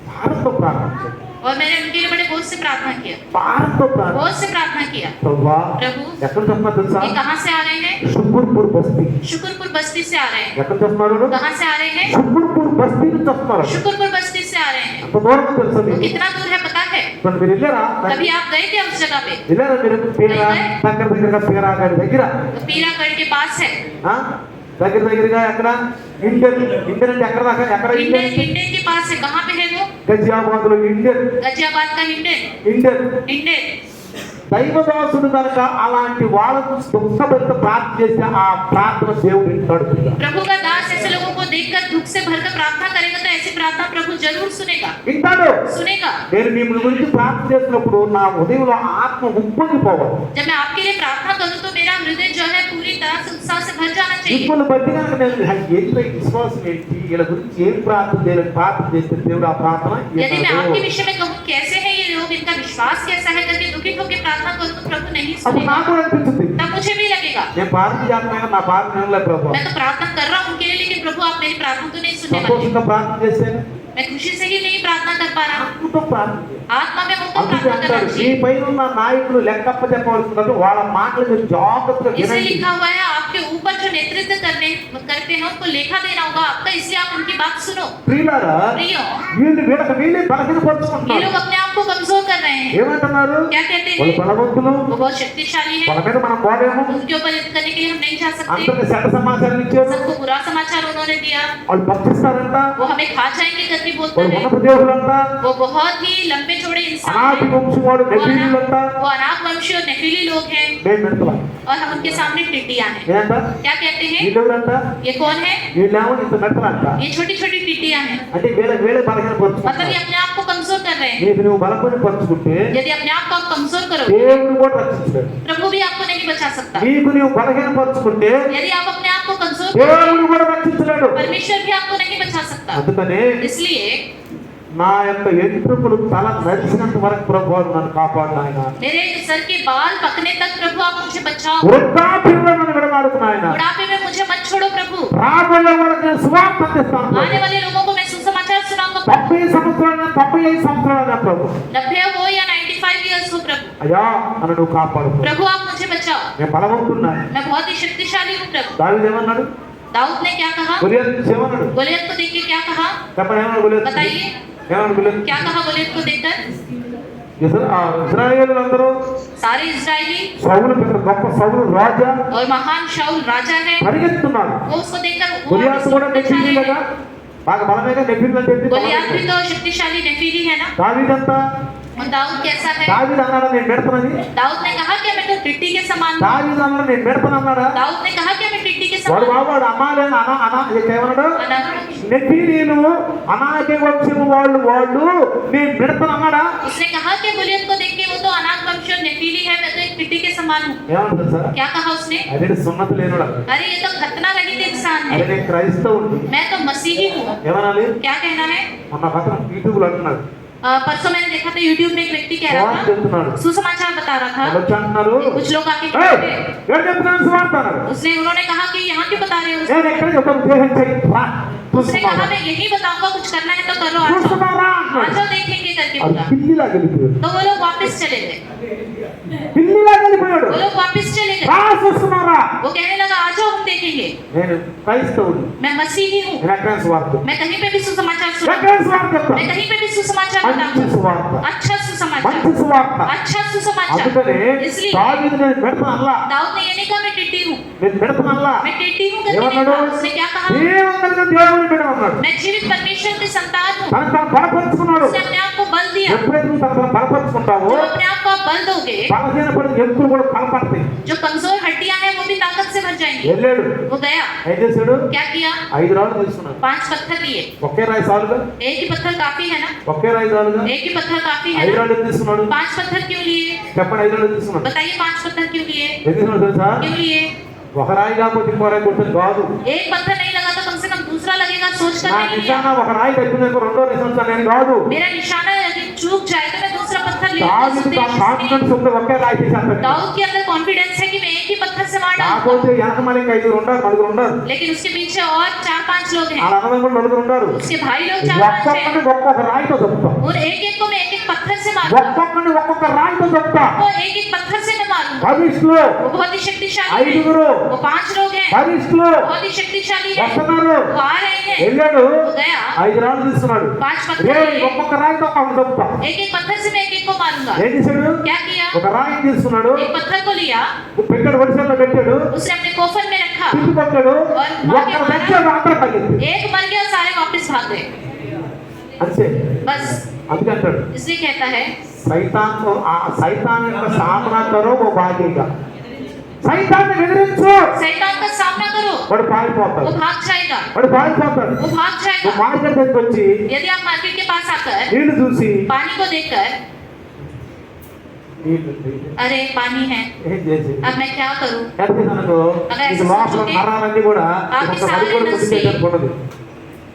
భారత్తో ప్రారంభించాడు. और मैंने उनके लिए बड़े बोझ से प्रार्थना किया, భారత్తో ప్రారంభించాడు. बोझ से प्रार्थना किया। ప్రభువా, प्रभु ఎక్కడ చేస్తున్నా తెలుసా? ये कहाँ से आ रहे हैं? షుగర్పూర్ బస్తీ. शुक्रपुर बस्ती से आ रहे हैं। ఎక్కడ చేస్తున్నారు? कहाँ से आ रहे हैं? షుగర్పూర్ బస్తీ నుంచి వస్తున్నారు. शुक्रपुर बस्ती से आ रहे हैं। ఎంత దూరం తెలుసా वो మీకు? कितना दूर है पता है? మరి మీరు వెళ్ళారా? कभी आप गए थे उस जगह पे? వెళ్ళారా మీరు? పీరా దగ్గరగా పీరా గారి దగ్గర तो पीरागढ़ के पास है। ఆ? దగ్గరగా ఎక్కడ? ఇండియన్ అంటే ఎక్కడ దాకా? ఎక్కడ इंडियन ఇండియన్? इंडियन के पास है। कहाँ पे है वो? గజియాబాద్ లో ఇండియన్. गाजियाबाद का इंडियन। ఇండియन इंडियन దైవదాసుడు కనుక అలాంటి వాళ్ళకు దుఃఖపెట్టి ప్రార్థన చేస్తే ఆ ప్రార్థన దేవుడు వింటాడు. प्रभु का दास ऐसे लोगों को देखकर दुख से भरकर प्रार्थना करेगा तो ऐसी प्रार्थना प्रभु जरूर सुनेगा। వింటాడు. నేను మీ గురించి ప్రార్థన చేసినప్పుడు నా హృదయంలో ఆత్మ ఉప్పొంగిపోవాలి. जब मैं आपके लिए प्रार्थना करूं तो मेरा हृदय जो है पूरी तरह से उत्साह से भर जाना चाहिए। ఇప్పుడు బట్టి కనుక నేను ఏంటి విశ్వాసం ఏంటి వీళ్ళ గురించి ఏం ప్రార్థన చేయాలి, ప్రార్థన చేస్తే దేవుడు ఆ ప్రార్థన यदि मैं आपके विषय में कहूं कैसे है ये लोग, इनका विश्वास कैसा है करके दुखित होकर प्रार्थना करूं तो प्रभु नहीं అప్పుడు सुनेगा। నాకు అనిపిస్తుంది तब मुझे भी लगेगा నేను ప్రార్థన చేస్తున్నాను నా ప్రార్థన వినలే ప్రభు. मैं तो प्रार्थना कर रहा हूं उनके लिए, लेकिन प्रभु आप मेरी प्रार्थना तो नहीं सुनने वाले। సంతోషంగా ప్రార్థన చేస్తే मैं खुशी से ही नहीं प्रार्थना कर पा रहा हूं, ఆత్మతో ప్రార్థన చేయాలి. आत्मा में होकर అందుకే प्रार्थना करना అంటాడు మీ चाहिए। పైన ఉన్న నాయకులు లెక్కప్ప చెప్పవలసిందంటే వాళ్ళ మాటలు మీరు జాగ్రత్తగా इसे వినండి. लिखा हुआ है आपके ऊपर जो नेतृत्व करते हैं उनको लेखा देना होगा आपका, इसलिए आप उनकी बात सुनो। ప్రియులారా प्रियो, వీళ్ళే ये బలహీనపరుచుకుంటున్నారు. लोग अपने आप को कमजोर कर रहे हैं। ఏమంటున్నారు क्या कहते వాళ్ళు हैं? బలవంతులు, वो बहुत शक्तिशाली है, వాళ్ళ మీద మనం పోలేము, उनके ऊपर युद्ध करने के लिए हम नहीं जा सकते। అందరికి చెడ్డ సమాచారం ఇచ్చారు, सबको बुरा समाचार उन्होंने दिया, వాళ్ళు భక్తిస్తారంట, वो हमें खा जाएंगे करके बोलते వాళ్ళు हैं। ఉన్నత దేవులంట, वो बहुत ही लंबे चौड़े इंसान అనాది हैं, వంశం వాడు నెఫీలీలంట. वो अनाथ वंशी और नेफीली लोग हैं, మేము మెడతలా और हम उनके सामने टिड्डियां हैं। ఏంట क्या कहते हैं? వీళ్ళెవరంట, ये कौन है? వీళ్ళేమో ఇంత మెడతలంట. ये छोटी छोटी टिड्डियां हैं, అంటే వీళ్ళే मतलब బలహీనపరుచుకుంటారు. ये अपने आप को कमजोर कर रहे हैं। నీకు నువ్వు బలపడి పరుచుకుంటే यदि अपने आप को आप कमजोर करो, దేవుడు కూడా రక్షించలేడు. प्रभु भी आपको नहीं बचा सकता। నీకు నువ్వు బలహీనపరుచుకుంటే यदि आप अपने आप को कमजोर करो, దేవుడు కూడా రక్షించలేడు. परमेश्वर भी आपको नहीं बचा सकता। అందుకనే इसलिए నా యొక్క ఎంట్రుకులు తల నడిచినంత వరకు ప్రభు నన్ను కాపాడు నాయన. मेरे सर के बाल पकने तक प्रभु आप मुझे बचाओ। వృద్ధాప్యంలో నన్ను విడనాడుకు నాయన. बुढ़ापे में मुझे मत छोड़ो प्रभु। రాబోయే వరకు నేను సువార్త అందిస్తాను ప్రభు. आने वाले लोगों को मैं सुसमाचार सुनाऊंगा। 30 సంవత్సరాలు 35 సంవత్సరాలు ప్రభు. 90 हो या 95 इयर्स हो प्रभु, అయ్యా నన్ను నువ్వు కాపాడు ప్రభు. प्रभु आप मुझे बचाओ। నేను బలవంతున్నాను. मैं बहुत ही शक्तिशाली हूँ प्रभु। దావీదు ఏమన్నాడు, दाऊद ने क्या कहा? గొలియాతు ఏమన్నాడు गोलियत को देख के क्या कहा? చెప్పండి, ఏమన్నాడు గొలియాతు? बताइए ఏమన్నాడు గొలియాతు? क्या कहा गोलियत को देखकर? ఇశ్రాయేలులందరూ सारे इजरायली సౌలు పెద్ద గొప్ప సౌలు రాజా और महान शाऊल राजा है, పరిగెత్తున్నాడు. वो उसको देखकर वो గొలియాతు కూడా शक्तिशाली నెఫీలీ है। కదా, బాగా బలమేగా నెఫీలు అంటే गोलियत भी तो शक्तिशाली नेफीली है ना। దావీదంతా और दाऊद कैसा है? దావీదు అన్నాడా నేను పెడతానని? दाऊद ने कहा कि मैं तो टिड्डी के समान हूँ। దావీదు అన్నాడు నేను పెడతానన్నాడా? दाऊद ने कहा कि मैं टिड्डी के వాడు समान हूँ। బాబు అనాలేను ఏమన్నాడు, अनाथ। నెఫీలీలు అనాకే వంశము వాళ్ళు నేను పెడతానన్నాడా? उसने कहा कि गोलियत को देख के वो तो अनाथ वंश और नेफीली है, मैं तो एक टिड्डी के समान हूँ। ఏమంటారు సార్? क्या कहा उसने? అదే సున్నత లేనుడా, अरे ये तो खतना रहित इंसान అదే है, నేను క్రైస్తవుడు मैं तो मसीही हूँ। ఏమనాలి? क्या कहना है? మొన్న కథ యూట్యూబ్లో అంటున్నాడు, परसों मैंने देखा था यूट्यूब में एक व्यक्ति कह रहा था, చెప్తున్నాడు, सुसमाचार बता रहा था। వచ్చి అంటున్నారు कुछ लोग आके कह "ఏయ్, रहे थे, ఎవరు చెప్తున్నాను సువార్త అన్నాడు. उन्होंने कहा कि यहाँ क्यों बता रहे हो? నేను ఎక్కడ చెప్తాను ఉద్దేశం చెయ్యి రా उसने कहा मैं यही बताऊंगा, कुछ करना है तो करो, आ जाओ, చూస్తున్నారా आ అంటున్నాడు. जाओ देखेंगे करके అది बोला। పిల్లిలా వెళ్ళిపోయాడు, तो वो लोग वापस चले गए, పిల్లిలా వెళ్ళిపోయాడు. वो लोग वापस चले गए। రా చూస్తున్నారా, वो कहने लगा आ जाओ हम देखेंगे, నేను క్రైస్తవుడు, मैं मसीही हूँ, నేను ఎక్కడ సువార్త मैं कहीं पे भी सुसमाचार सुनाऊंगा, ఎక్కడ సువార్త చెప్తా, मैं कहीं पे भी सुसमाचार మంచి बताऊंगा, సువార్త, अच्छा सुसमाचार, మంచి సువార్త. अच्छा सुसमाचार। అందుకనే इसलिए దావీదు నేను పెడతానల్లా, दाऊद ने ये नहीं कहा मैं टिड्डी हूँ, నేను పెడతానల్లా, मैं टिड्डी हूँ करके नहीं ఏమన్నాడు? कहा। उसने क्या कहा? దేవుని దేవుని పెడమన్నాడు. मैं जीवित परमेश्वर की संतान हूँ। తను తను బలపరుచుకున్నాడు. उसने अपने आप को बल दिया। ఎప్పుడైతే నువ్వు తను బలపరుచుకుంటావో जब अपने आप को आप बल दोगे, బలహీన పడిన ఎముకలు కూడా బలపడతాయి. जो कमजोर हड्डियां हैं वो भी ताकत से भर जाएंगी। వెళ్ళాడు, वो गया, ఏం చేశాడు, क्या किया? 5 రాళ్ళు తీసుకున్నాడు. 5 पत्थर लिए। ఒకే రాయి సాలుగా, एक ही पत्थर काफी है ना? ఒకే రాయి సాలుగా, एक ही पत्थर काफी है 5 ना? రాళ్ళు తీసుకున్నాడు. 5 पत्थर क्यों लिए? చెప్పండి, 5 రాళ్ళు తీసుకున్నాడు. बताइए 5 पत्थर क्यों लिए? ఎందుకు తీసుకున్నాడు తెలుసా? क्यों लिए? ఒక రాయి కాకపోతే ఇంకో రాయి కొట్టేది కాదు. एक पत्थर नहीं लगा तो कम से कम दूसरा लगेगा सोच कर నా नहीं लिया। నిజాన ఒక రాయి తగ్గినాక రెండో నిజం నేను కాదు. मेरा निशाना यदि चूक जाए तो मैं दूसरा पत्थर ले దావీదు కాన్ఫిడెన్స్ ఉంది, ఒకే రాయి తీసేస్తాడు. दाऊद के अंदर कॉन्फिडेंस है कि मैं एक ही पत्थर से मार डालूंगा। కాకపోతే వెనక మళ్ళీ ఇంకా 5 ఉంటారు, 4 ఉంటారు. लेकिन उसके पीछे और 4-5 लोग हैं, వాళ్ళ అన్నదమ్ములు 4 ఉంటారు. उसके भाई लोग 4-5 हैं। ఒక్కొక్కరిని ఒక్కొక్క రాయితో చెప్తా, और एक एक को मैं एक एक पत्थर से मारूंगा, ఒక్కొక్కరిని ఒక్కొక్క రాయితో చెప్తా. वो एक एक पत्थर से मैं मारूंगा। భవిష్లో वो बहुत ही शक्तिशाली है, 5 वो 5 लोग हैं, భవిష్లో बहुत ही शक्तिशाली है, వస్తున్నారు. वो आ रहे हैं। వెళ్ళాడు, वो गया, 5 రాళ్ళు తీసుకున్నాడు. 5 రే पत्थर लिए, ఒక్కొక్క రాయితో ఒక్కొక్క చెప్తా. एक एक पत्थर से मैं एक एक को मारूंगा। ఏం చేశాడు, क्या किया? ఒక రాయి తీసుకున్నాడు, एक पत्थर को लिया, పెట్టాడు, వడిసెల్లో పెట్టాడు, उसने अपने कोफर में रखा, తిప్పి కొట్టాడు, और मार के ఒక్కరు मारा। తెచ్చాడు, అందరూ పగిలింది. एक मर गया, सारे वापस भाग गए। అంతే. बस అందుకే అంటాడు इसलिए कहता है సైతాన్ యొక్క సామనా కరో ఓ భాగీగా. సైతాన్ని ఎదిరించు, शैतान का सामना करो, వాడు वो పారిపోతాడు, भाग जाएगा, వాడు పారిపోతాడు. वो भाग నువ్వు जाएगा। మార్కెట్ దగ్గరికి వచ్చి यदि आप मार्केट के पास आकर నీళ్లు చూసి पानी को देखकर నీళ్లు अरे पानी है, ఏం చేసి अब मैं क्या करूं, అనుకో నీకు లోపల నరాలన్నీ కూడా ఒక అడుగు కూడా ముందుకు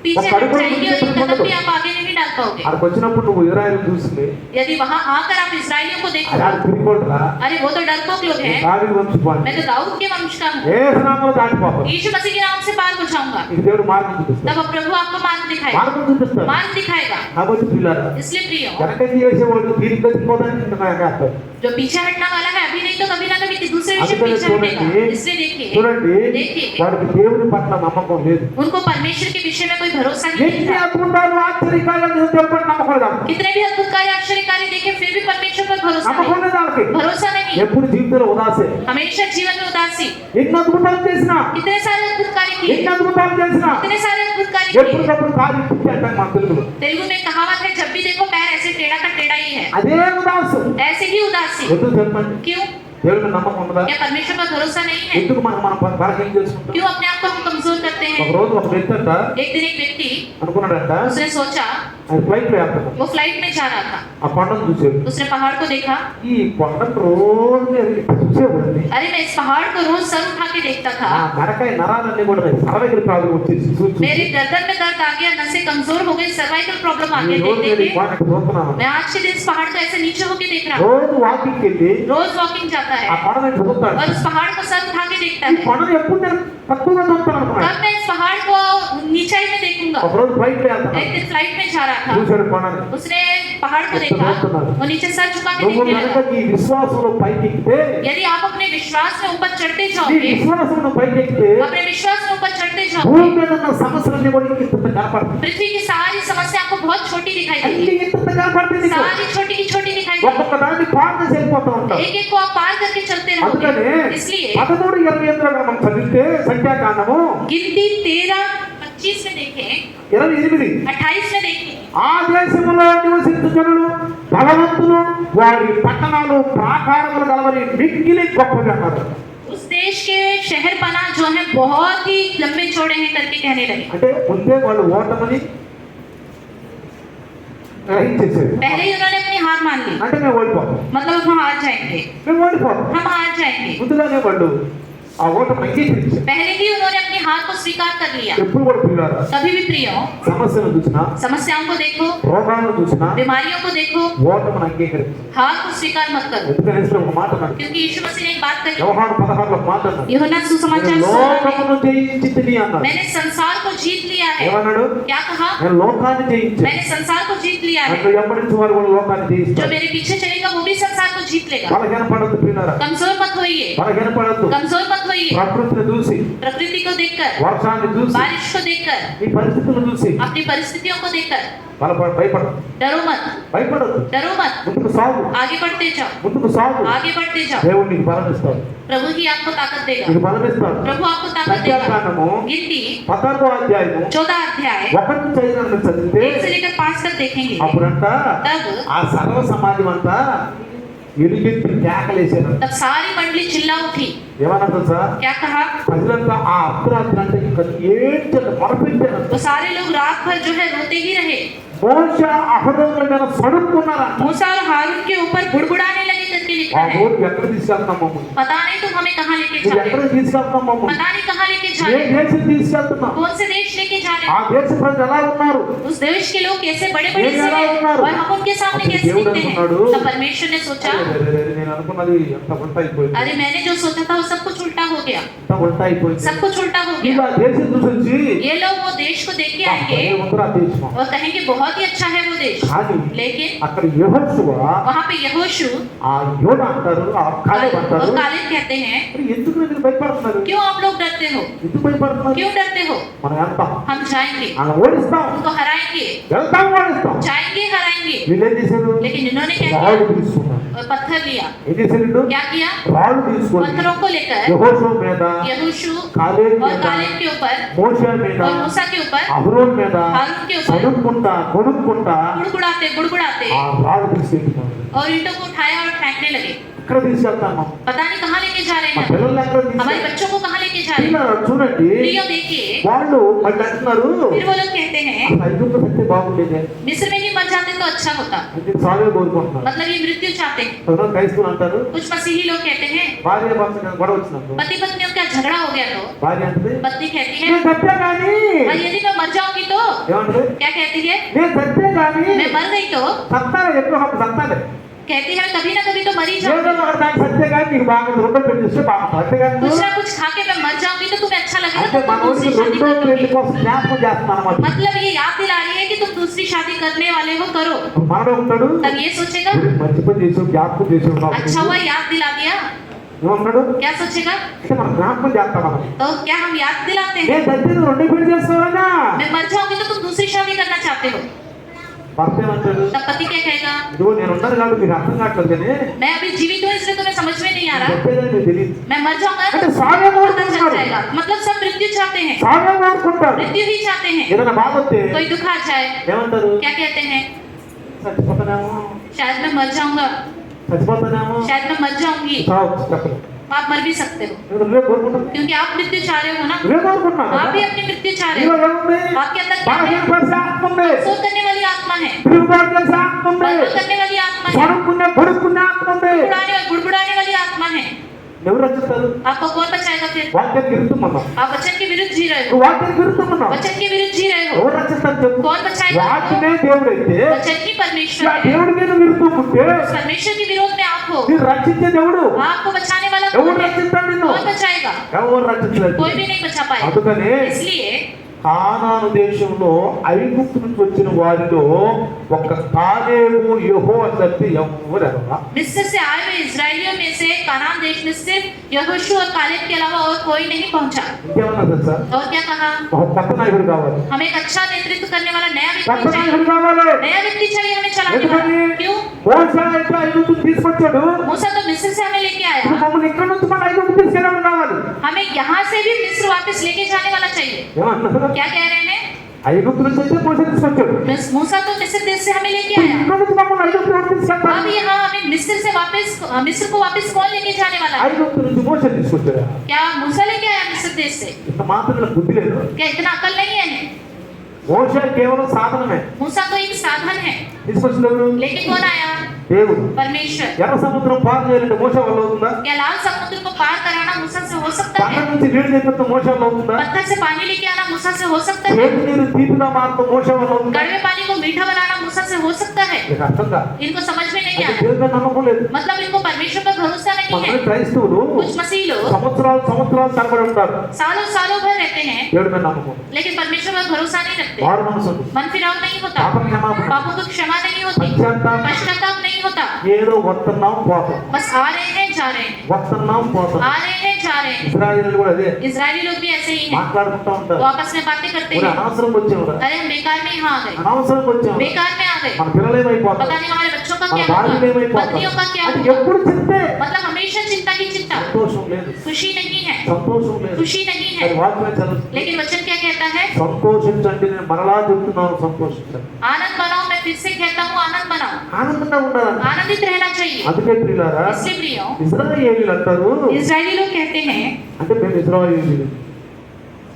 पीछे और हट जाएंगे और एक कदम भी आप आगे नहीं डाल पाओगे। అక్కడికి వచ్చినప్పుడు నువ్వు ఇజ్రాయెల్ చూస్తే यदि वहां आकर आप इस्राएलियों को देखो, అది తిరిగిపోతురా अरे वो तो डरपोक लोग हैं, దావీదు వంశపాడు मैं तो दाऊद के वंश का हूँ, ఏ నామములో దాటిపోతావు. यीशु मसीह के नाम से पार हो जाऊंगा। నీకు దేవుడు మార్గం చూపిస్తాడు, तब प्रभु आपको मार्ग दिखाएगा, మార్గం చూపిస్తాడు. मार्ग दिखाएगा। కాబట్టి పిల్లలు इसलिए प्रियो, వెనకండి చేసేవాడు దీనికి తెచ్చిపోతానికి जो पीछे हटने वाला है अभी नहीं तो कभी ना कभी दूसरे विषय అందుకని पीछे हटेगा। చూడండి इसलिए చూడండి देखिए వాడికి దేవుని పట్ల నమ్మకం లేదు. उनको परमेश्वर के विषय में कोई भरोसा नहीं ఎన్ని है। అద్భుతాలు ఆశ్చర్యకార్యాలు దేవుని పట్ల నమ్మకం లేదు. कितने भी अद्भुत कार्य आश्चर्य कार्य देखे फिर भी परमेश्वर पर भरोसा నమ్మకం नहीं, లేదు వాళ్ళకి. भरोसा नहीं, ఎప్పుడు జీవితంలో ఉదాసే. हमेशा जीवन में उदासी। ఎన్ని అద్భుతాలు చేసినా कितने सारे अद्भुत कार्य ఎన్ని किए, అద్భుతాలు చేసినా कितने सारे अद्भुत कार्य किए। ఎప్పటికప్పుడు కాదు పుట్టి అంటాం మన తెలుగులో. तेलुगु में कहावत है, जब भी देखो पैर ऐसे टेढ़ा का टेढ़ा ही है, అదే ఉదాసు. ऐसे ही उदासी। ఎందుకు చెప్పండి, क्यों? దేవుడి మీద నమ్మకం ఉండదా? क्या परमेश्वर पर भरोसा नहीं है? ఎందుకు మనం బలహీనం చేసుకుంటాం? क्यों अपने आप को हम कमजोर करते ఒక हैं? రోజు ఒక వ్యక్తి అంట एक दिन एक व्यक्ति అనుకున్నాడంట उसने सोचा, ఆయన ఫ్లైట్ లో వెళ్తాడు. वो फ्लाइट में जा रहा था, ఆ కొండను చూసాడు. उसने पहाड़ को देखा, ఈ కొండను రోజు చూసేవాడిని. अरे मैं इस पहाड़ को रोज सर उठा के देखता ఆ था, మెడకాయ నరాలన్నీ కూడా సర్వైకల్ ప్రాబ్లం వచ్చేసి చూసి मेरे गर्दन में दर्द आ गया, नसें कमजोर हो गई, सर्वाइकल प्रॉब्लम आ ఈ गया రోజు देख నేను ఈ देख के। కొండకు పోతున్నాను. मैं आज के दिन इस पहाड़ को ऐसे नीचे होके देख रहा हूँ, రోజు వాకింగ్కి వెళ్ళి रोज वॉकिंग जाता ఆ है కొండని చూస్తాడు. और उस पहाड़ को सर उठा के देखता ఈ है। కొండను ఎప్పుడు నేను తక్కువగా చూస్తాను అనుకున్నాడు. कब मैं इस पहाड़ को नीचाई में देखूंगा। ఒక రోజు ఫ్లైట్ లో వెళ్తాను एक दिन फ्लाइट में जा रहा था, చూసాడు కొండని. उसने पहाड़ को देखा, वो नीचे सर झुका के నువ్వు देखने కనుక लगा। ఈ విశ్వాసంలో పైకి ఎక్కితే यदि आप अपने विश्वास में ऊपर चढ़ते నీ जाओगे, విశ్వాసంలో పైకి ఎక్కితే अपने विश्वास में ऊपर चढ़ते భూమి जाओगे, మీద ఉన్న సమస్యలన్నీ కూడా ఇంత కనపడుతుంది. पृथ्वी की सारी समस्या आपको बहुत छोटी दिखाई అన్ని देगी, ఇంత కనపడుతుంది నీకు. सारी छोटी की छोटी दिखाई देगी, ఒక్కొక్క దాన్ని పార్ చేసి వెళ్ళిపోతా ఉంటాం. एक एक को आप पार करके चलते అందుకనే रहोगे। इसलिए 13:28 మనం చదివితే సంఖ్యాకాండము गिनती 13:25 में देखें, 28 28 में देखें, ఆ దేశములో నివసించు జనులు బలవంతులు వారి పట్టణాలు ప్రాకారములు గలవని మిక్కిలి గొప్పగా అన్నారు. उस देश के शहर पना जो है बहुत ही लंबे चौड़े हैं करके कहने लगे। అంటే ముందే వాళ్ళు ఓటమని గ్రహించేసారు. पहले ही उन्होंने अपनी हार मान ली, అంటే మేము ఓడిపోతాం, मतलब हम हार जाएंगे, మేము ఓడిపోతాం. हम हार जाएंगे। ముందుగానే వాళ్ళు ఆ ఓటమి అంగీకరించారు. पहले ही उन्होंने अपनी हार को स्वीकार कर लिया। ఎప్పుడు కూడా పిల్లారా कभी भी प्रियो, సమస్యను చూసినా समस्याओं को देखो, రోగాలను చూసినా बीमारियों को देखो, ఓటమిని అంగీకరించారు. हार को स्वीकार मत करो, ఎందుకంటే ఒక మాట అన్నాడు, क्योंकि यीशु मसीह ने एक बात कही, యోహాను 16 ఒక మాట అన్నాడు, यूहन्ना सुसमाचार నేను 16 में, లోకమును జయించితిని అన్నాడు. मैंने संसार को जीत लिया है। ఏమన్నాడు? क्या कहा? నేను లోకాన్ని జయించాను. मैंने संसार को जीत लिया है। నన్ను వెంబడించే వారు కూడా లోకాన్ని जो జయిస్తారు. मेरे पीछे चलेगा वो भी संसार को जीत लेगा। బలహీన పడద్దు పిల్లరా, कमजोर मत होइए, బలహీన పడద్దు. कमजोर मत होइए। ప్రకృతిని చూసి, प्रकृति को देखकर, వర్షాన్ని చూసి, बारिश को देखकर, ఈ పరిస్థితులను చూసి अपनी परिस्थितियों को देखकर భయపడదు, डरो मत, భయపడద్దు. डरो मत, ముందుకు సాగు, आगे बढ़ते जाओ, ముందుకు సాగు. आगे बढ़ते जाओ। దేవుడు నీకు బలం ఇస్తాడు, प्रभु ही आपको ताकत देगा, నీకు బలం ఇస్తాడు. प्रभु आपको ताकत देगा। సంఖ్యాకాండము गिनती 14వ అధ్యాయము 14 अध्याय 1-5 చదివితే 1 से लेकर 5 तक देखेंगे। అప్పుడంట तब ఆ సర్వ సమాజం అంతా ఎలుగెత్తి కేకలేసారు. तब सारी मंडली चिल्ला उठी। ఏమన్నా తెలుసా? क्या कहा? ప్రజలంతా ఆ అర్ధరాత్రి అంటే ఇంకా ఏంటంటే మొరపెట్టారు. वो सारे लोग रात भर जो है रोते ही रहे। మోషే అహరోనుల మీద సడుక్కున్నారా? मूसा और हारून के ऊपर बुड़बुड़ाने लगे करके ఆ लिखा है। రోజు ఎక్కడ తీసుకెళ్తున్నాం మమ్మల్ని? पता नहीं तुम हमें कहाँ लेके నువ్వు जा रहे ఎక్కడ हो, తీసుకెళ్తున్నాం మమ్మల్ని? पता नहीं कहाँ लेके जा ఏ रहे हो, దేశం తీసుకెళ్తున్నాం? कौन से देश लेके जा रहे ఆ हो, దేశ ప్రజలు ఎలా ఉన్నారు? उस देश के लोग कैसे बड़े बड़े ये से ఎలా हैं ఉన్నారు? और हम उनके सामने అప్పుడు कैसे దేవుడు दिखते हैं। అనుకున్నాడు, तब परमेश्वर ने सोचा, నేను అనుకున్నది అంత ఉల్టా అయిపోయింది, अरे मैंने जो सोचा था वो सब कुछ उल्टा हो गया, అంత ఉల్టా అయిపోయింది. सब कुछ उल्टा हो ఇలా गया। దేశం చూసి ये लोग वो देश को देख के आएंगे ఉందిరా దేశం. और कहेंगे बहुत ही अच्छा है वो देश, కానీ लेकिन అక్కడ యెహోషువ वहाँ पे यहोशू ఆ యోనా అంటారు, ఆ కాలేబ్ అంటారు. और कालेब कहते हैं, మరి ఎందుకు మీరు భయపడుతున్నారు? क्यों आप लोग डरते हो? ఎందుకు భయపడుతున్నారు? क्यों डरते हो? మనం వెళ్తాం, हम जाएंगे, మనం ఓడిస్తాం, उनको हराएंगे, వెళ్తాం, ఓడిస్తాం. जाएंगे, हराएंगे। వీళ్ళు ఏం చేశారు? लेकिन इन्होंने क्या రాళ్ళు किया? తీసుకున్నారు. और पत्थर लिया। ఏం చేశారు వీళ్ళు? क्या किया? రాళ్ళు తీసుకొని पत्थरों को लेकर యెహోషువ మీద, यहोशू కాలేబ్ और మీద, कालेब के ऊपर మోషే మీద, और मूसा के ऊपर అహరోన్ మీద हारून के ऊपर కొనుక్కుంటా गुड़गुड़ाते ఆ రాళ్ళు తీసుకెళ్తున్నారు. और ईंटों को उठाया और फेंकने लगे। ఎక్కడ తీసుకెళ్తాము? पता नहीं कहाँ लेके जा रहे మా हैं, పిల్లల్ని ఎక్కడ हमारे తీసుకెళ్తాము? बच्चों को कहाँ लेके जा रहे हैं। చూడండి, प्रियो देखिए, వాళ్ళు మళ్ళీ అంటున్నారు, फिर वो लोग कहते हैं అసలు ఐగుప్తు పెడితే బాగుండేది. मिस्र में ही मर जाते तो अच्छा होता। అంటే సాగే కోరుకుంటున్నారు. मतलब ये मृत्यु चाहते हैं। కొంతమంది క్రైస్తవులు అంటారు, कुछ मसीही लोग कहते हैं భార్య భర్త గొడవ వచ్చినప్పుడు पति पत्नियों का झगड़ा हो गया तो భార్య అంటది, पत्नी कहती है, నేను చచ్చా కానీ, और यदि मैं मर जाऊंगी तो ఏమంటది? क्या कहती है, నేను చచ్చా కానీ मैं मर गई तो సత్తానే, ఎప్పుడు హక్కు సత్తానే, कहती है कभी ना कभी तो मर ही ఏదో जाऊंगी, ఒకటి దానికి సత్తే కానీ నీకు బాగుంది, రెండో పెళ్లి చేస్తే బాగుంటుంది. అంతేగాని कुछ ना कुछ खा के मैं मर जाऊंगी तो तुम्हें अच्छा लगेगा అంటే तो तुम మనోడికి दूसरी शादी రెండో कर పెళ్లి लोगे। కోసం జ్ఞాపకం చేస్తున్నాను అన్నమాట. मतलब ये याद दिला रही है कि तुम दूसरी शादी करने वाले हो, करो। మనలో ఉంటాడు, तब ये सोचेगा మంచి పని చేసావు, జ్ఞాపకం చేసావు నాకు. अच्छा हुआ याद दिला दिया, ఏమంటాడు? क्या सोचेगा, అంటే మనం జ్ఞాపకం చేస్తాం మనం. तो क्या हम याद दिलाते हैं, నేను చచ్చి నువ్వు రెండో పెళ్లి చేస్తావన్నా? मैं मर जाऊंगी तो तुम दूसरी शादी करना चाहते हो। భర్త ఏమంటాడు? तब पति क्या कहेगा, ఇదిగో నేను ఉన్నాను కాబట్టి మీకు అర్థం కావట్లేదు కానీ मैं अभी जीवित हूँ इसलिए तुम्हें समझ में नहीं आ रहा, చెప్పేదని మీకు తెలియదు. मैं मर जाऊंगा అంటే तो సాగే पता चल కోరుకుంటున్నారు, जाएगा। मतलब सब मृत्यु चाहते हैं, సాగే కోరుకుంటారు. मृत्यु ही चाहते हैं। ఏదైనా బాధ వస్తే कोई दुख आ जाए ఏమంటారు? क्या कहते हैं, చచ్చిపోతానేమో, शायद मैं मर जाऊंगा, చచ్చిపోతానేమో, शायद मैं मर जाऊंगी। చావచ్చు చెప్పలేదు. आप मर भी सकते हो నువ్వే కోరుకుంటావు, क्योंकि आप मृत्यु चाह रहे हो ना, నువ్వే కోరుకుంటున్నావు आप కదా? भी अपनी मृत्यु चाह रहे నీలో हो। ఏముంది? आपके अंदर क्या है, బలహీనపరిచే ఆత్మ ఉంది, शोध करने वाली आत्मा है, తిరుగుబాటు చేసే ఆత్మ ఉంది, बलवा करने वाली आत्मा है, కొడుకునే ఆత్మ ఉంది. बुड़ाने और गुड़गुड़ाने वाली आत्मा है। ఎవరు రచిస్తారు? आपको कौन बचाएगा फिर, వాక్యానికి విరుద్ధం మనం. आप वचन के विरुद्ध जी रहे हो, నువ్వు వాక్యానికి విరుద్ధం ఉన్నావు. वचन के विरुद्ध जी रहे हो। ఎవరు రచిస్తారు చెప్పు? कौन बचाएगा आपको, వాక్యమే దేవుడైతే वचन ही परमेश्वर ఆ है। దేవుడి మీద విరుద్ధం ఉంటే उस परमेश्वर के विरोध में आप हो, మీరు రక్షించే దేవుడు आपको बचाने वाला ఎవరు कौन है, రక్షిస్తాడు నిన్ను? कौन बचाएगा, ఎవరు రక్షించలేదు. कोई भी नहीं बचा पाएगा। అందుకనే इसलिए కానాను దేశంలో ఐగుప్తు నుంచి వచ్చిన వారిలో ఒక కాలేబు యెహోవా తప్పి ఎవరు ఎరగరా? मिस्र से आए हुए इजरायलियों में से कानान देश में सिर्फ यहोशू और कालेब के अलावा और कोई नहीं पहुंचा। ఇంకేమన్నా తెలుసా? और क्या कहा, ఒక కొత్త నాయకుడు కావాలి, हमें एक अच्छा नेतृत्व करने वाला नया కొత్త व्यक्ति चाहिए, నాయకుడు కావాలి. नया व्यक्ति चाहिए हमें चलाने ఎందుకని? वाला। क्यों, మోసే అయితే ఐగుప్తు తీసుకొచ్చాడు, मूसा तो मिस्र से हमें लेके ఇప్పుడు आया, మమ్మల్ని ఇక్కడ నుంచి మన ఐగుప్తు తీసుకెళ్ళడం కావాలి. हमें यहाँ से भी मिस्र वापस लेके जाने वाला चाहिए। ఏమన్నారు? क्या कह रहे हैं, ఐగుప్తు నుంచి అయితే మోసే తీసుకొచ్చాడు, मूसा तो मिस्र देश से हमें लेके आया, ఇక్కడ నుంచి మమ్మల్ని ఐగుప్తు ఎవరు తీసుకెళ్తారు? अब यहाँ हमें मिस्र को वापस कौन लेके जाने वाला है। ఐగుప్తు నుంచి మోసే తీసుకొచ్చాడు. क्या मूसा लेके आया मिस्र देश से, ఇంత మాత్రం బుద్ధి లేదు. क्या इतना अकल नहीं है इन्हें। మోసే కేవలం సాధనమే, मूसा तो एक साधन है, తీసుకొచ్చిన ఎవరు? लेकिन कौन आया, దేవుడు. परमेश्वर। ఎర్ర సముద్రం పార్ చేయాలంటే మోసే వల్ల అవుతుందా? क्या लाल समुद्र को पार कराना मूसा से हो सकता పక్కన है, నుంచి నీళ్లు తెప్పిస్తే మోసే వల్ల అవుతుందా? पत्थर से पानी लेके आना मूसा से हो सकता है, చేతి నీరు తీపిగా మారడం మోసే వల్ల అవుతుందా? कड़वे पानी को मीठा बनाना मूसा से हो सकता है। నీకు అర్థం కాదు. इनको समझ में नहीं అంటే आया, దేవుడి మీద నమ్మకం లేదు. मतलब इनको परमेश्वर पर भरोसा नहीं है। కొంతమంది క్రైస్తవులు कुछ मसीह लोग సంవత్సరాలు తరబడి ఉంటారు, सालों सालों भर रहते हैं దేవుడి మీద నమ్మకం, लेकिन परमेश्वर पर भरोसा नहीं रखते, వారు మనసు मन फिराव नहीं होता, పాప క్షమాపణ, पापों को क्षमा नहीं होती, పశ్చాత్తాపం, पश्चाताप नहीं होता, ఏదో వస్తున్నాం పోతాం, बस आ रहे हैं जा रहे हैं, వస్తున్నాం పోతాం. आ रहे हैं जा रहे हैं। ఇశ్రాయేలీయులు కూడా అదే इजरायली लोग भी ऐसे ही हैं, మాట్లాడుకుంటూ वो ఉంటారు. आपस में बातें करते "ఒరే, हैं, అనవసరం వచ్చావురా, अरे हम बेकार में यहाँ आ गए, అనవసరం వచ్చావు, बेकार में आ गए, మన పిల్లలు ఏమైపోతారు, पता नहीं हमारे बच्चों का మన क्या భార్యలు होगा, ఏమైపోతారు पत्नियों का क्या అంటే होगा, ఎప్పుడు చెప్తే मतलब हमेशा चिंता ही चिंता, సంతోషం లేదు, खुशी नहीं है, సంతోషం లేదు. खुशी नहीं అది है। వాక్యమే చదువు. लेकिन वचन क्या कहता है, సంతోషించండి, నేను మరలా చెప్తున్నాను, సంతోషించండి. आनंद मनाओ, मैं फिर से कहता हूँ आनंद मनाओ, ఆనందంగా ఉండాలి. आनंदित रहना चाहिए। అందుకే ప్రియులారా, इसलिए प्रियो, ఇశ్రాయేలీయులు అంటారు, इजरायली लोग कहते हैं అంటే మేము ఇశ్రాయేలీయులు.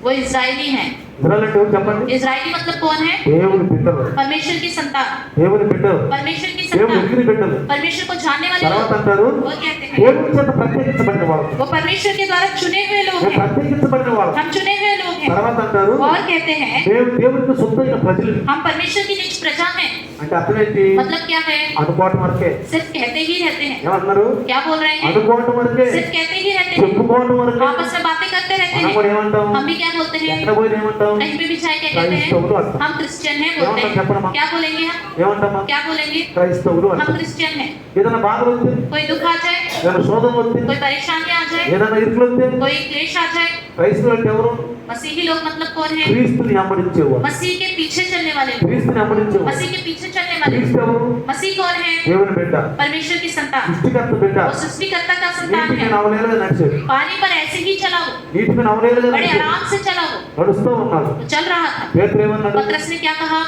वो इजरायली हैं। ఇశ్రాయేలు అంటే ఎవరు చెప్పండి? इजरायली मतलब कौन है, దేవుని బిడ్డలు, परमेश्वर की संतान, దేవుని బిడ్డలు, परमेश्वर की దేవుని संतान, ఎగిరి బిడ్డలు. परमेश्वर को जानने वाले తర్వాత लोग, అంటారు, वो कहते हैं దేవుని చేత ప్రత్యేకించబడిన వాళ్ళు, वो परमेश्वर के द्वारा चुने हुए लोग మేము हैं, ప్రత్యేకించబడిన వాళ్ళు. हम चुने हुए लोग हैं। తర్వాత అంటారు, और कहते हैं దేవునికి సొంతైన ప్రజలు. हम परमेश्वर की निज प्रजा हैं। అంటే అర్థం ఏంటి? मतलब क्या है, అనుకోవటం వరకే. सिर्फ कहते ही रहते हैं। ఏమంటున్నారు? क्या बोल रहे हैं, అనుకోవటం వరకే, सिर्फ कहते ही रहते हैं, చెప్పుకోవటం వరకే. आपस में बातें करते रहते మనం కూడా हैं। ఏమంటాం? हम भी क्या बोलते हैं, ఎక్కడ పోయి ఏమంటాం? ఏమంటాం? कहीं पे भी जाए क्या कहते क्राइस्तवुలు हैं? అంటాం. हम क्रिश्चियन हैं बोलते ఏమంటాం చెప్పండి हैं. क्या बोलेंगे हम? ఏమంటామా? क्या बोलेंगे? క్రైస్తవులు हम అంటాం. क्रिश्चियन हैं. ఏదైనా బాధలు వస్తే, कोई दुख आ जाए, ఏదైనా శోధన వస్తే, कोई परेशानी आ जाए, ఏదైనా ఇరుకులు వస్తే, कोई क्लेश आ जाए, క్రైస్తవులు అంటే ఎవరు? मसीही लोग मतलब कौन है? క్రీస్తుని వెంబడించేవారు. मसीह के पीछे चलने वाले लोग. క్రీస్తుని వెంబడించేవారు. मसीह के पीछे चलने वाले క్రీస్తు लोग. ఎవరు? मसीह कौन है? దేవుని బిడ్డ, परमेश्वर की संतान. సృష్టికర్త బిడ్డ. वो सृष्टिकर्ता का संतान నీటికి है. నవలేలుగా నడిచాడు. पानी पर ऐसे ही चला वो, నీటికి నవలేలుగా बड़े నడిచాడు. आराम से चला वो, నడుస్తూ ఉన్నాడు. वो चल रहा था. పేతురు ఏమన్నాడు? पतरस ने क्या कहा?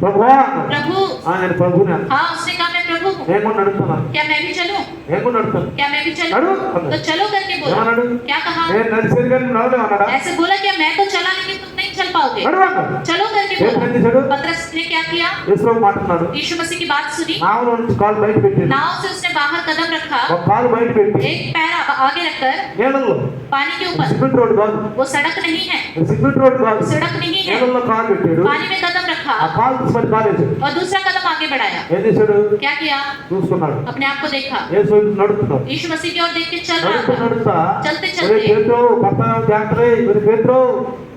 ప్రభువా అన్నాడు. प्रभु. నేను ప్రభుని అన్నాడు. हाँ, उसने कहा मैं प्रभु हूँ. నేను కూడా నడుస్తున్నాను. क्या मैं भी चलूं? నేను కూడా నడుస్తాను. क्या मैं भी चलूं? నడు तो అన్నాడు. चलो करके बोला. ఏమన్నాడు? क्या कहा? నేను నడిచేది కానీ నువ్వు నడవలేవు అన్నాడా? ऐसे बोला क्या मैं तो चला लेकिन तुम नहीं चल पाओगे. నడు అన్నాడు. चलो करके పేతురు बोला. ఏం చేశాడు? पतरस ने क्या किया? యేసుప్రభు మాట్లాడు. यीशु मसीह की बात सुनी. నావలో నుంచి కాలు బయట పెట్టాడు. नाव से उसने बाहर कदम रखा, ఒక కాలు బయట పెట్టి एक पैर आगे रखकर నీళ్ళల్లో, पानी के ऊपर. సిమెంట్ రోడ్ కాదు, वो सड़क नहीं है, సిమెంట్ రోడ్ కాదు, सड़क नहीं है. నీళ్ళల్లో కాలు పెట్టాడు. पानी में कदम रखा ఆ కాలు తీసుకొని కాలేసాడు. और दूसरा कदम आगे बढ़ाया. ఏం చేశాడు? क्या किया? చూసుకున్నాడు. अपने आप को देखा. యేసు వైపు నడుస్తున్నాడు. यीशु मसीह की ओर देख के चल रहा నడుస్తూ था. నడుస్తా చల్తే ఒరే చల్తే. పేతురు పక్క జాగ్రత్త, ఒరే పేతురు,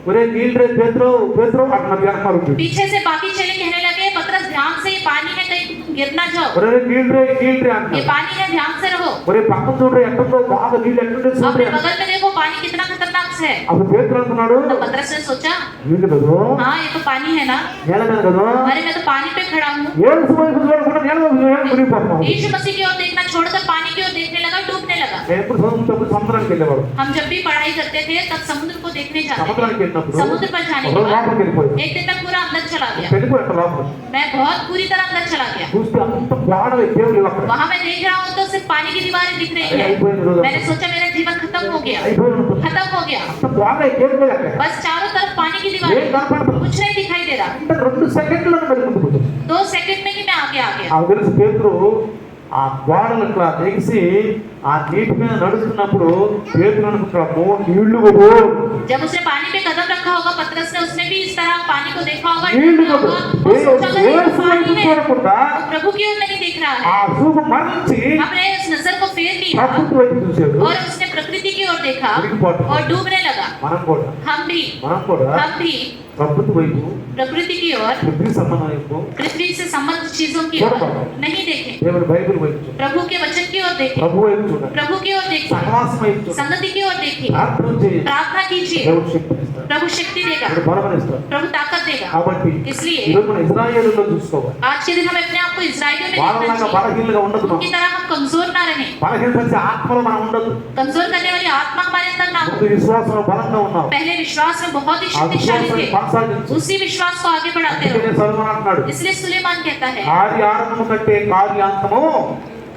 ఒరే నీళ్ళు రే పేతురు, పేతురు అట్లా వెనకాల ఉంటుంది. पीछे से बाकी चेले कहने लगे, पतरस ध्यान से, ये पानी है, कहीं तुम गिर ना जाओ. ఒరే నీళ్ళు రే ये అంటున్నాడు. पानी है, ध्यान से रहो. ఒరే పక్కన చూడరే ఎక్కడో బాగా నీళ్ళు ఎక్కడుంటే अपने చూడరే. बगल में देखो पानी कितना खतरनाक से है. అప్పుడు పేతురు అంటున్నాడు, तो पतरस ने सोचा, నీళ్ళు కదా, हाँ ये तो पानी है ना, నేల మీద కదా, अरे मैं तो पानी पे खड़ा हूँ. యేసు వైపు చూడకుండా నేల మీద మునిగిపోతున్నాడు. यीशु मसीह की ओर देखना छोड़कर पानी की ओर देखने लगा, डूबने लगा. నేను ఎప్పుడు సముద్రానికి వెళ్ళేవాడు. हम जब भी पढ़ाई करते थे तब समुद्र को देखने जाते थे. సముద్రానికి వెళ్ళినప్పుడు समुद्र पर जाने ఒక के రోజు बाद లోపలికి వెళ్ళిపోయాడు. एक दिन मैं पूरा अंदर चला गया. వెళ్ళిపోయాడు లోపల. मैं बहुत पूरी तरह अंदर चला गया. చూస్తే అంత బాగా దేవుడు లేవు అక్కడ. वहाँ मैं देख रहा हूँ तो सिर्फ पानी की दीवारें दिख रही है. అయిపోయింది రోజు. मैंने सोचा मेरा जीवन खत्म हो गया, అయిపోయింది. खत्म हो गया. అంత బాగా దేవుడు లేవు అక్కడ. बस चारों तरफ पानी की ఏం दीवारें, కనపడదు. कुछ नहीं दिखाई दे रहा. అంటే 2 సెకండ్లలో మరి ముందుకు పోతుంది. 2 सेकंड में ही मैं आगे आ गया. ఆ తెలుసు పేతురు ఆ గోడలు ఇట్లా ఎగిసి ఆ నీటి మీద నడుస్తున్నప్పుడు పేతురు అనుకుంటాడు, నీళ్లు కదా, जब उसने पानी पे कदम रखा होगा पतरस ने, उसने भी इस तरह पानी को देखा होगा, నీళ్లు देखा కదా. होगा. वो सोचा था ये तो पानी है, చూడకుండా वो प्रभु की ओर नहीं देख रहा ఆ है. చూపు మరణించి हमने उस नजर को फेर लिया ప్రకృతి వైపు చూశాడు. और उसने प्रकृति की ओर देखा మునిగిపోవటం. और डूबने लगा. మనం కూడా हम भी ప్రకృతి వైపు, प्रकृति की ओर, పృథ్వీ సంబంధం వైపు, पृथ्वी से संबंधित चीजों की ओर नहीं देखें. దేవుని బైబిల్ వైపు చూడండి. प्रभु के वचन की ओर देखें, ప్రభు వైపు చూడండి. प्रभु की ओर देखिए, సహవాసం వైపు చూడండి. संगति की ओर देखिए, ప్రార్థన చేయండి. प्रार्थना कीजिए. దేవుడు శక్తినిస్తాడు. प्रभु शक्ति देगा, దేవుడు బలమనిస్తాడు. प्रभु ताकत देगा. కాబట్టి इसलिए ఈరోజు మన ఇజ్రాయేలులో చూసుకోవాలి. आज के दिन हमें अपने आप को इजराइलियों में देखना వాళ్ళలాగా चाहिए. బలహీనగా ఉండదు మనం. उनकी तरह हम कमजोर ना रहें. బలహీనపరిచే ఆత్మలో మనం ఉండదు. कमजोर करने वाली आत्मा हमारे अंदर ना हो. ముందు విశ్వాసంలో బలంగా ఉన్నాం. पहले विश्वास में बहुत ही ఆ शक्तिशाली విశ్వాసాన్ని थे, కొనసాగించు. उसी विश्वास को आगे बढ़ाते అందుకనే रहो. సొలొమోను అంటున్నాడు, इसलिए सुलेमान कहता है, కార్య ఆరంభము కంటే కార్యాంతము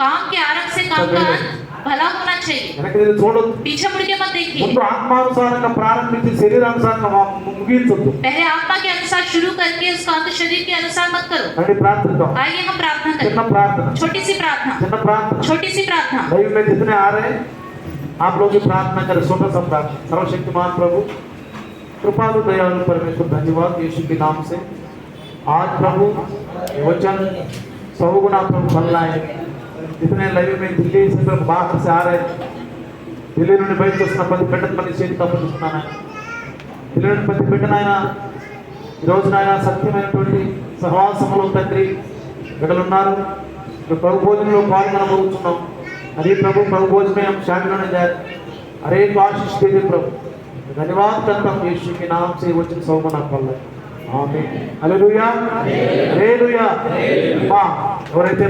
काम के आरंभ से काम का अंत भला होना चाहिए. వెనక్కి తిరిగి చూడొద్దు. पीछे मुड़ के मत देखिए. ముందు ఆత్మానుసారంగా ప్రారంభించి శరీరానుసారంగా ముగించొద్దు. पहले आत्मा के अनुसार शुरू करके उसका अंत शरीर के अनुसार मत करो. రండి ప్రార్థిద్దాం. आइए हम प्रार्थना చిన్న करें. ప్రార్థన, छोटी सी प्रार्थना, చిన్న ప్రార్థన. छोटी सी प्रार्थना. लाइव में जितने आ रहे हैं आप लोग भी प्रार्थना करें. छोटा सा प्रार्थना. सर्वशक्तिमान प्रभु, कृपालु दयालु परमेश्वर, धन्यवाद यीशु के नाम से आज प्रभु ये वचन 100 गुना प्रभु फल लाए. जितने लाइव में दिल्ली से प्रभु बाहर से आ रहे हैं, दिल्ली నుండి బయటకు వస్తున్న ప్రతి బిడ్డను మన చేతికి అప్పగిస్తున్నాను. దిల్లి నుండి ప్రతి బిడ్డను ఆయన ఈ రోజున ఆయన సత్యమైనటువంటి సహవాసములో తండ్రి బిడ్డలున్నారు. ఇప్పుడు ప్రభు భోజనంలో పాల్గొనబోతున్నాం. अरे प्रभु भोज में हम शामिल होने जा रहे. अरे आशीष दे दे प्रभु. धन्यवाद करता हूँ यीशु के नाम से वचन 100 गुना फल है. आमीन. हालेलुया. हालेलुया. ఎవరైతే